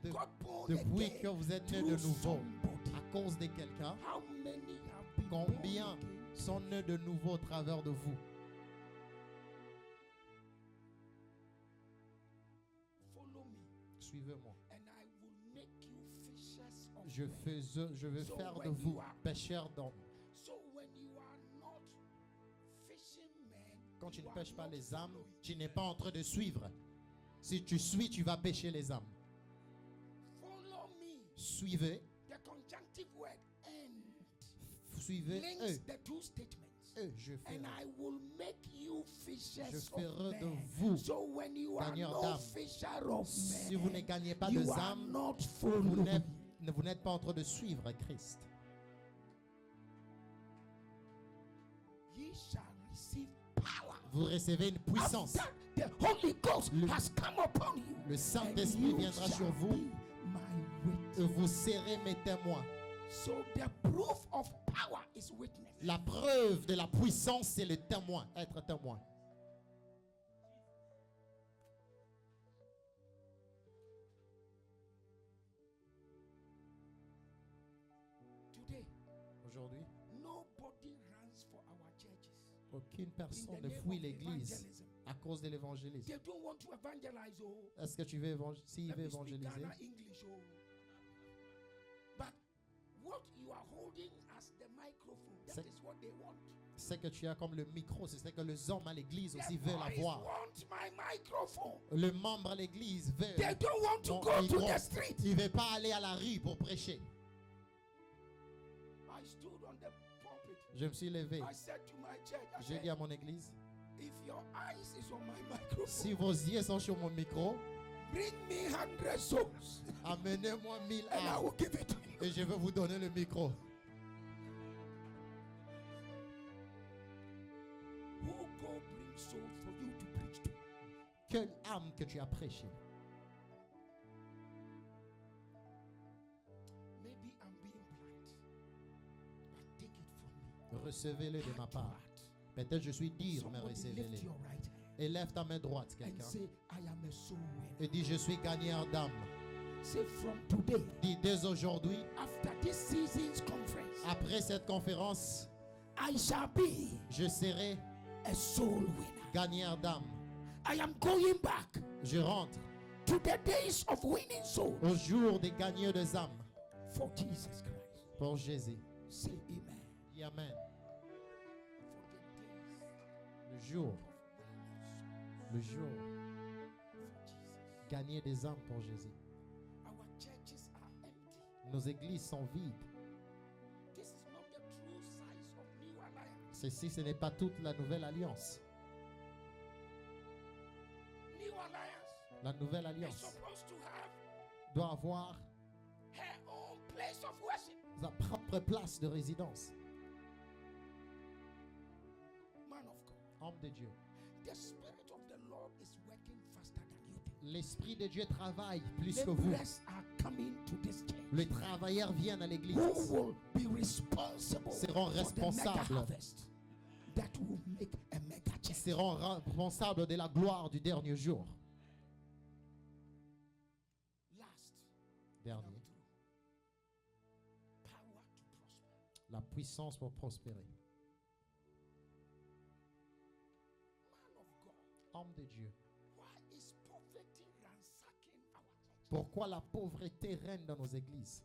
A: De-
B: got born
A: depuis
B: again
A: que vous êtes né
B: through
A: de nouveau
B: somebody,
A: à cause de quelqu'un,
B: how many have been
A: combien
B: born again?
A: sont nés de nouveau au travers de vous?
B: Follow me,
A: Suivez-moi.
B: and I will make you fishers of
A: Je
B: men.
A: veux
B: So
A: faire de
B: when
A: vous
B: you are-
A: pêcheurs d'hommes.
B: So when you are not fishing men,
A: Quand tu
B: you
A: ne
B: are
A: pêches pas
B: not
A: les âmes,
B: following.
A: tu n'es pas en train de suivre. Si tu suis, tu vas pêcher les âmes. Suivez.
B: The conjunctive word and
A: Suivez
B: links
A: eux.
B: the two statements.
A: Je ferai.
B: And I will make you
A: Je
B: fishers
A: ferai
B: of
A: de
B: men.
A: vous
B: So when you are
A: gagneurs
B: no
A: d'âmes.
B: fisher of
A: Si vous ne
B: men,
A: gagnez pas de
B: you are
A: âmes,
B: not
A: vous
B: following.
A: n'êtes pas en train de suivre Christ.
B: Ye shall receive power.
A: Vous recevez une puissance.
B: After the Holy Ghost has come upon you.
A: Le
B: And
A: Saint-Esprit
B: you
A: viendra
B: shall
A: sur vous.
B: be my witness.
A: Et vous serez mes témoins.
B: So the proof of power is witness.
A: La preuve de la puissance, c'est le témoin, être témoin.
B: Today,
A: Aujourd'hui,
B: nobody runs for our churches.
A: aucune
B: In
A: personne
B: the
A: ne
B: name
A: fuit
B: of
A: l'église
B: evangelism.
A: à cause de l'évangélisme.
B: They don't want to evangelize. Oh,
A: Est-ce que tu veux s'il
B: let
A: veut
B: me speak
A: évangéliser?
B: Ghana English. Oh, but what you are holding as the microphone, that
A: C'est-
B: is what they want.
A: C'est que tu as comme le micro, c'est ce que les hommes à l'église aussi
B: The
A: veulent
B: boys
A: avoir.
B: want my microphone.
A: Le membre à l'église veut.
B: They don't want to
A: mon
B: go to
A: micro.
B: the street.
A: Il ne veut pas aller à la rue pour prêcher.
B: I stood on the pulpit.
A: Je me suis levé.
B: I said to my church, I
A: J'ai
B: said,
A: dit à mon église,
B: if your eyes is on my microphone,
A: si vos yeux sont sur mon micro,
B: bring me 100 souls
A: amenez-moi 1000
B: and I
A: âmes
B: will give it to you.
A: et je vais vous donner le micro.
B: Who go bring soul for you to preach to?
A: Quelle âme que tu as prêché?
B: Maybe I'm being blunt, but take it from me.
A: Recevez-le de ma
B: Heart to
A: part.
B: heart.
A: Peut-être je suis dur, mais
B: Somebody lift
A: recevez-le.
B: your right hand
A: Élève ta main droite,
B: and
A: quelqu'un.
B: say, I am a soul winner.
A: Et dis, je suis gagneur d'âme.
B: Say, from today,
A: Dis, dès aujourd'hui,
B: after this season's conference,
A: après cette conférence,
B: I shall be
A: je serai
B: a soul winner.
A: gagneur d'âme.
B: I am going back
A: Je rentre
B: to the days of winning souls
A: au jour des gagneurs des âmes
B: for Jesus Christ.
A: pour Jésus.
B: Say amen.
A: Dis Amen.
B: For the days
A: Le jour,
B: of winning
A: le jour,
B: souls for Jesus.
A: gagner des âmes pour Jésus.
B: Our churches are empty.
A: Nos églises sont vides.
B: This is not the true size of New Alliance.
A: Ceci, ce n'est pas toute la nouvelle alliance.
B: New Alliance
A: La nouvelle
B: is
A: alliance
B: supposed to have
A: doit avoir
B: her own place of worship.
A: sa propre place de résidence.
B: Man of God,
A: Homme de Dieu.
B: the Spirit of the Lord is working faster than you think.
A: L'Esprit de Dieu travaille plus que vous.
B: Laborers are coming to this church.
A: Les travailleurs viennent à l'église.
B: Who will be responsible
A: Seront
B: for the mega
A: responsables.
B: harvest that will make a mega church.
A: Seront responsables de la gloire du dernier jour.
B: Last,
A: Dernier.
B: number two, power to prosper.
A: La puissance pour prospérer.
B: Man of God,
A: Homme de Dieu.
B: why is poverty ransacking our church?
A: Pourquoi la pauvreté règne dans nos églises?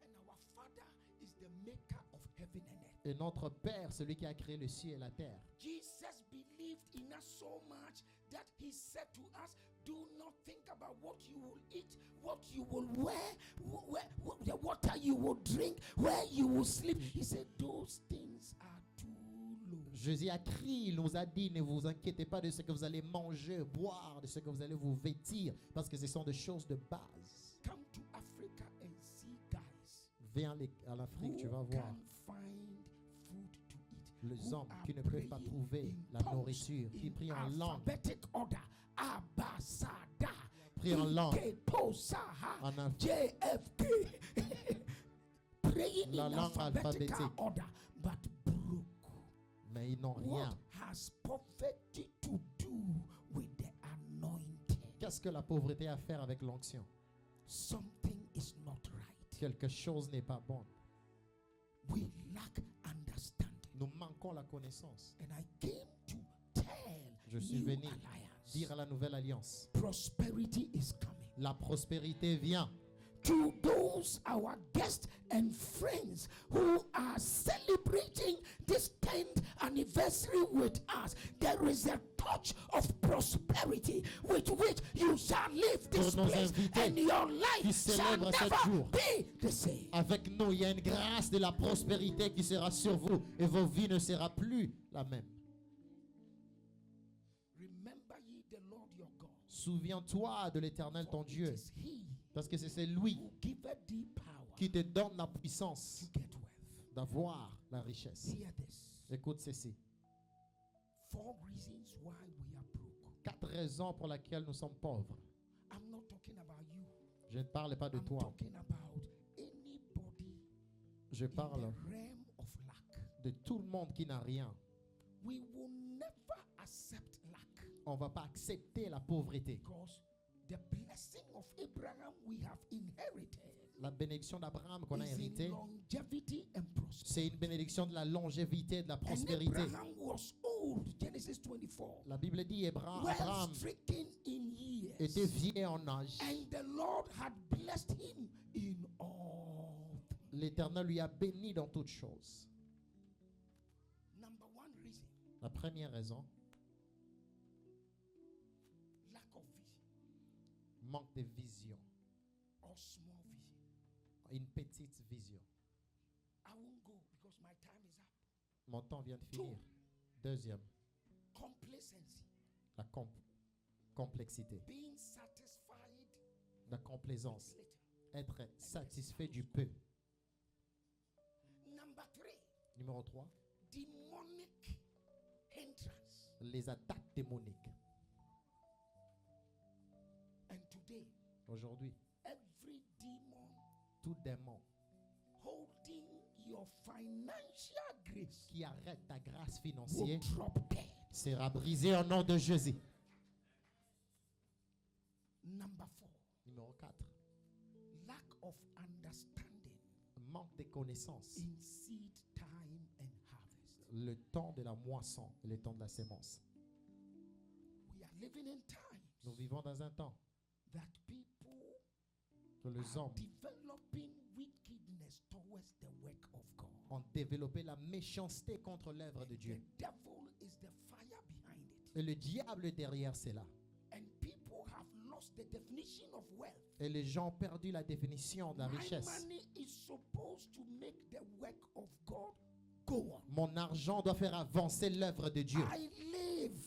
B: And our Father is the maker of heaven and earth.
A: Et notre Père, celui qui a créé le ciel et la terre.
B: Jesus believed in us so much that he said to us, do not think about what you will eat, what you will wear, the water you will drink, where you will sleep. He said, those things are too low.
A: Jésus a crié, il nous a dit, ne vous inquiétez pas de ce que vous allez manger, boire, de ce que vous allez vous vêtir, parce que ce sont des choses de base.
B: Come to Africa and see guys
A: Viens à l'Afrique, tu
B: who
A: vas voir
B: can find food to eat.
A: les
B: who
A: hommes
B: are
A: qui ne peuvent pas
B: praying
A: trouver
B: in
A: la
B: tongues,
A: nourriture, qui
B: in
A: prient en langue,
B: alphabetic order. Abasada.
A: prient en langue,
B: Ikeposaha,
A: en alpha-
B: JFK. Praying
A: La
B: in
A: langue
B: alphabetical
A: alphabétique.
B: order, but broke.
A: mais ils n'ont rien.
B: What has poverty to do with the anointing?
A: Qu'est-ce que la pauvreté a à faire avec l'onction?
B: Something is not right.
A: Quelque chose n'est pas bon.
B: We lack understanding.
A: Nous manquons la connaissance.
B: And I came to tell
A: Je suis
B: New
A: venu
B: Alliance,
A: dire à la nouvelle alliance,
B: prosperity is coming.
A: la prospérité vient.
B: To those our guests and friends who are celebrating this 10th anniversary with us, there is a touch of prosperity with which you shall live this
A: Pour nos
B: place,
A: invités
B: and your
A: qui
B: life shall
A: célèbrent cet
B: never
A: jour.
B: be the same.
A: Avec nous, il y a une grâce de la prospérité qui sera sur vous et vos vies ne sera plus la même.
B: Remember ye the Lord your God.
A: Souviens-toi de l'Éternel ton
B: For it
A: Dieu,
B: is he
A: parce que c'est lui
B: who giveth thee power
A: qui te donne la puissance
B: to get wealth.
A: d'avoir la richesse.
B: Hear this.
A: Écoute ceci.
B: 4 reasons why we are broke.
A: 4 raisons pour lesquelles nous sommes pauvres.
B: I'm not talking about you.
A: Je ne parle pas de
B: I'm
A: toi.
B: talking about anybody
A: Je
B: in the
A: parle
B: realm of lack.
A: de tout le monde qui n'a rien.
B: We will never accept lack
A: On ne va pas accepter la pauvreté.
B: because the blessing of Abraham we have inherited
A: La bénédiction d'Abraham qu'on a
B: is in
A: héritée,
B: longevity and prosperity.
A: c'est une bénédiction de la longévité, de la
B: And
A: prospérité.
B: Abraham was old, Genesis 24,
A: La Bible dit
B: well
A: Abraham
B: stricken in years,
A: était vieil en âge.
B: and the Lord had blessed him in all things.
A: L'Éternel lui a béni dans toutes choses.
B: Number 1 reason,
A: La première raison,
B: lack of vision
A: manque de vision.
B: or small vision.
A: Une petite vision.
B: I won't go because my time is up.
A: Mon temps vient de finir. Deuxième,
B: Complacency,
A: la complexité.
B: being satisfied
A: La complaisance.
B: with little.
A: Être satisfait du peu.
B: Number 3,
A: Numéro 3,
B: demonic hindrance.
A: les attaques démoniques.
B: And today,
A: Aujourd'hui,
B: every demon
A: tout démon
B: holding your financial grace
A: qui arrête ta grâce
B: will
A: financière
B: drop dead.
A: sera brisé au nom de Jésus.
B: Number 4,
A: Numéro 4,
B: lack of understanding
A: manque de connaissances.
B: in seed time and harvest.
A: Le temps de la moisson et le temps de la sémence.
B: We are living in
A: Nous
B: times
A: vivons dans un temps
B: that people
A: que les
B: are
A: hommes
B: developing wickedness towards the work of God.
A: ont développé la méchanceté contre l'œuvre de Dieu.
B: The devil is the fire behind it.
A: Et le diable est derrière cela.
B: And people have lost the definition of wealth.
A: Et les gens ont perdu la définition de la
B: My
A: richesse.
B: money is supposed to make the work of God go on.
A: Mon argent doit faire avancer l'œuvre de Dieu.
B: I live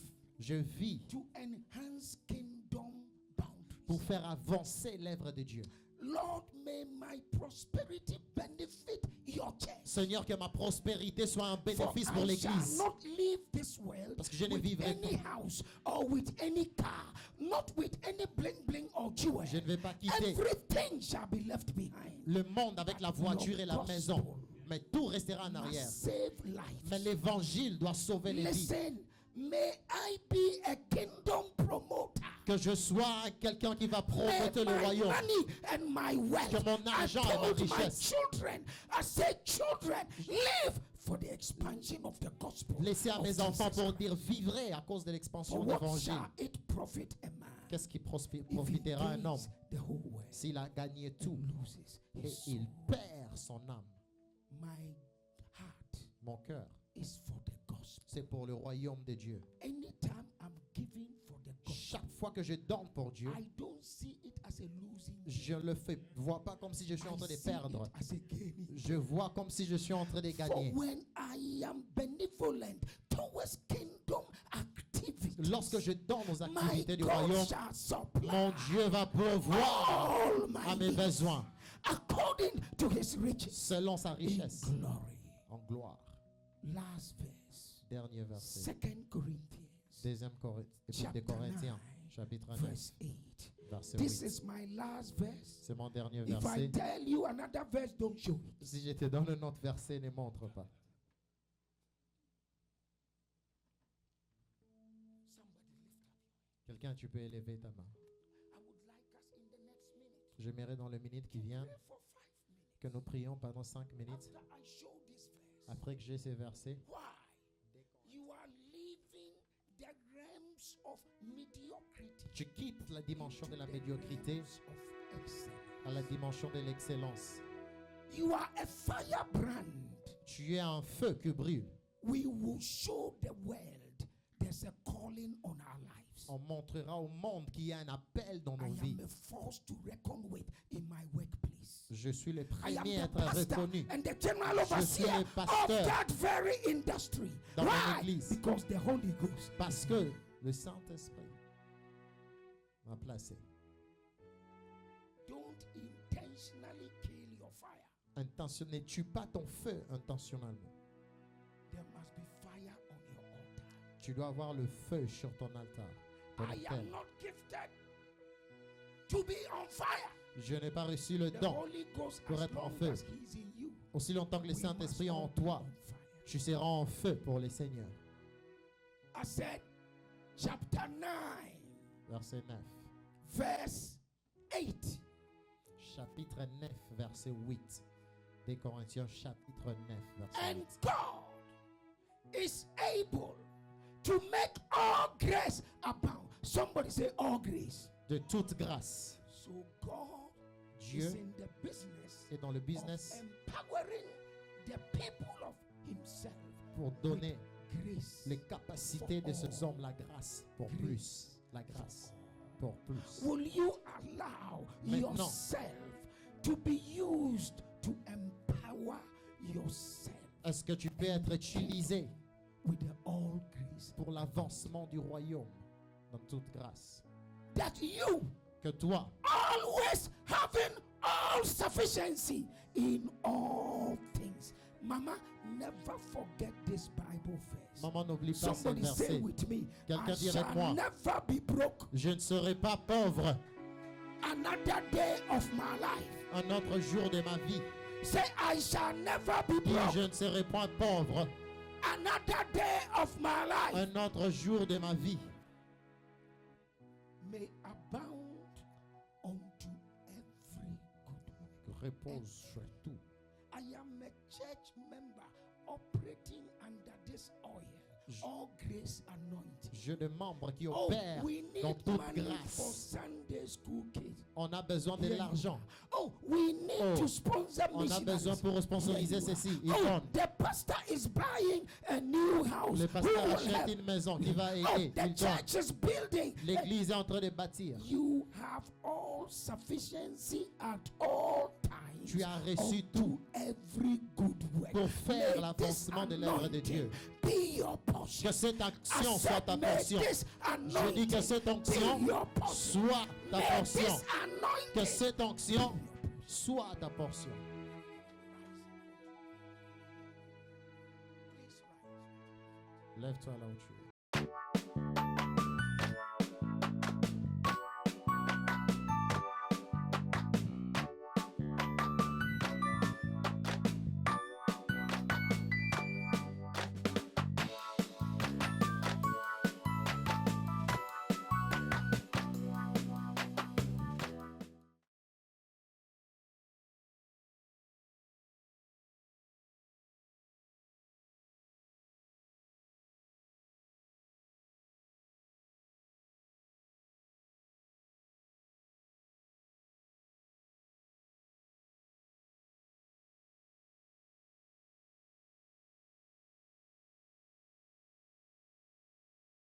A: Je vis
B: to enhance kingdom boundaries.
A: pour faire avancer l'œuvre de Dieu.
B: Lord, may my prosperity benefit your church.
A: Seigneur, que ma prospérité soit un
B: For
A: bénéfice pour
B: I shall
A: l'Église.
B: not leave this world
A: Parce que je ne
B: with
A: vivrai
B: any house or with any car, not with any bling bling or jewel.
A: Je ne vais pas quitter
B: Everything shall be left behind.
A: le monde avec la voiture et la maison. Mais tout restera en
B: Must
A: arrière.
B: save life.
A: Mais l'évangile doit sauver les vies.
B: Listen, may I be a kingdom promoter.
A: Que je sois quelqu'un qui va
B: May
A: promoter le
B: my
A: royaume.
B: money and my wealth.
A: Que mon argent et ma
B: I told my
A: richesse.
B: children, I said, children, live for the expansion of the gospel.
A: Laissez à
B: of
A: mes enfants
B: Jesus
A: pour dire vivrez à cause de
B: For
A: l'expansion de
B: what
A: l'évangile.
B: shall it profit a man
A: Qu'est-ce qui
B: if he
A: profitera un homme
B: gains the whole world
A: s'il a gagné tout
B: and loses
A: et
B: his
A: il
B: soul?
A: perd son âme?
B: My heart
A: Mon cœur,
B: is for the gospel.
A: c'est pour le royaume de Dieu.
B: Anytime I'm giving for the gospel,
A: Chaque fois que je donne pour Dieu,
B: I don't see it as a losing.
A: je le vois pas comme si je suis en train
B: I
A: de
B: see
A: perdre.
B: it as a gaining.
A: Je vois comme si je suis en train de
B: For
A: gagner.
B: when I am benevolent towards kingdom activities,
A: Lorsque je donne aux
B: my
A: activités du
B: God
A: royaume,
B: shall supply
A: mon Dieu va pourvoir
B: all my
A: à mes
B: needs
A: besoins
B: according to his riches
A: selon sa
B: in
A: richesse
B: glory.
A: en gloire.
B: Last verse,
A: Dernier verset.
B: 2 Corinthians
A: Deuxième Épître des
B: chapter
A: Corinthiens,
B: 9,
A: chapitre 9,
B: verse 8.
A: verset
B: This
A: 8.
B: is my last verse.
A: C'est mon dernier
B: If I
A: verset.
B: tell you another verse, don't show it.
A: Si je te donne un autre verset, ne montre pas.
B: Somebody lift up.
A: Quelqu'un, tu peux élever ta main.
B: I would like us in the next minute
A: J'aimerais dans les minutes qui
B: to
A: viennent
B: pray for 5 minutes.
A: que nous prions pendant 5 minutes.
B: After I show this verse,
A: Après que j'ai ces versets,
B: why you are leaving the realms of mediocrity,
A: tu quittes la dimension de la médiocrité
B: realms of excellence.
A: à la dimension de l'excellence.
B: You are a firebrand.
A: Tu es un feu qui brûle.
B: We will show the world the there's a calling on our lives.
A: On montrera au monde qu'il y a un appel dans nos
B: I
A: vies.
B: am a force to reckon with in my workplace.
A: Je suis le
B: I am
A: premier à
B: the
A: être
B: pastor
A: reconnu
B: and the general
A: Je suis
B: overseer
A: le pasteur
B: of that very industry.
A: dans mon
B: Why?
A: église.
B: Because the Holy Ghost.
A: parce que le Saint-Esprit m'a placé.
B: Don't intentionally kill your fire.
A: Ne tue pas ton feu intentionnellement.
B: There must be fire on your altar.
A: Tu dois avoir le feu sur ton altar. ton
B: I
A: autel.
B: am not gifted to be on fire.
A: Je n'ai pas reçu le
B: The
A: don.
B: Holy Ghost,
A: pour
B: as
A: être en
B: long
A: feu.
B: as He's in you,
A: Aussi longtemps que le
B: we
A: Saint-Esprit est
B: must
A: en
B: all be
A: toi,
B: on fire.
A: tu seras en feu pour les seigneurs.
B: I said, chapter 9,
A: Verset 9.
B: verse 8.
A: Chapitre 9, verset 8. Des Corinthiens, chapitre 9, verset
B: And
A: 8.
B: God is able to make all grace abound. Somebody say all grace.
A: De toute grâce.
B: So God
A: Dieu
B: is in the business
A: est dans le
B: of
A: business
B: empowering the people of Himself
A: pour donner
B: grace.
A: les capacités de ces hommes la grâce pour plus. La grâce pour plus.
B: Will you allow
A: Maintenant.
B: yourself to be used to empower yourself
A: Est-ce que tu peux être utilisé
B: with the all grace
A: pour l'avancement du royaume dans toute grâce?
B: that you
A: Que toi,
B: always having all sufficiency in all things. Mama, never forget this Bible verse.
A: maman, n'oublie pas ce
B: Somebody say
A: verset.
B: with me,
A: Quelqu'un
B: I
A: dit avec
B: shall
A: moi.
B: never be broke
A: Je ne serai pas pauvre
B: another day of my life.
A: un autre jour de ma vie.
B: Say, I shall never be
A: Dis,
B: broke
A: je ne serai point pauvre
B: another day of my life.
A: un autre jour de ma vie.
B: May abound unto every good work.
A: Que repose sur tout.
B: I am a church member operating under this oil, all grace anointing.
A: Je de membres qui
B: Oh,
A: opèrent
B: we
A: dans
B: need
A: toute
B: money for
A: grâce.
B: Sunday school kids.
A: On a besoin de
B: Here you
A: l'argent.
B: are. Oh, we need
A: Oh,
B: to sponsor
A: On a
B: missionaries.
A: besoin pour sponsoriser
B: Here you are.
A: ceci.
B: Oh,
A: Yvonne,
B: the pastor is buying a new house.
A: le
B: Who
A: pasteur
B: will
A: achète
B: help?
A: une maison qui va
B: Oh,
A: aider.
B: the
A: Il donne.
B: church is building.
A: L'église est en train de bâtir.
B: You have all sufficiency at all times.
A: Tu as reçu
B: unto
A: tout
B: every good work.
A: pour faire
B: May
A: l'avancement de
B: this
A: l'œuvre de Dieu.
B: anointing be your portion.
A: Que cette
B: I
A: action soit
B: said,
A: ta
B: may
A: portion.
B: this
A: Je dis que cette onction
B: be your portion.
A: soit ta
B: May
A: portion.
B: this anointing
A: Que cette onction
B: be your portion.
A: soit ta portion.
B: Please rise.
A: Lève-toi là où tu es.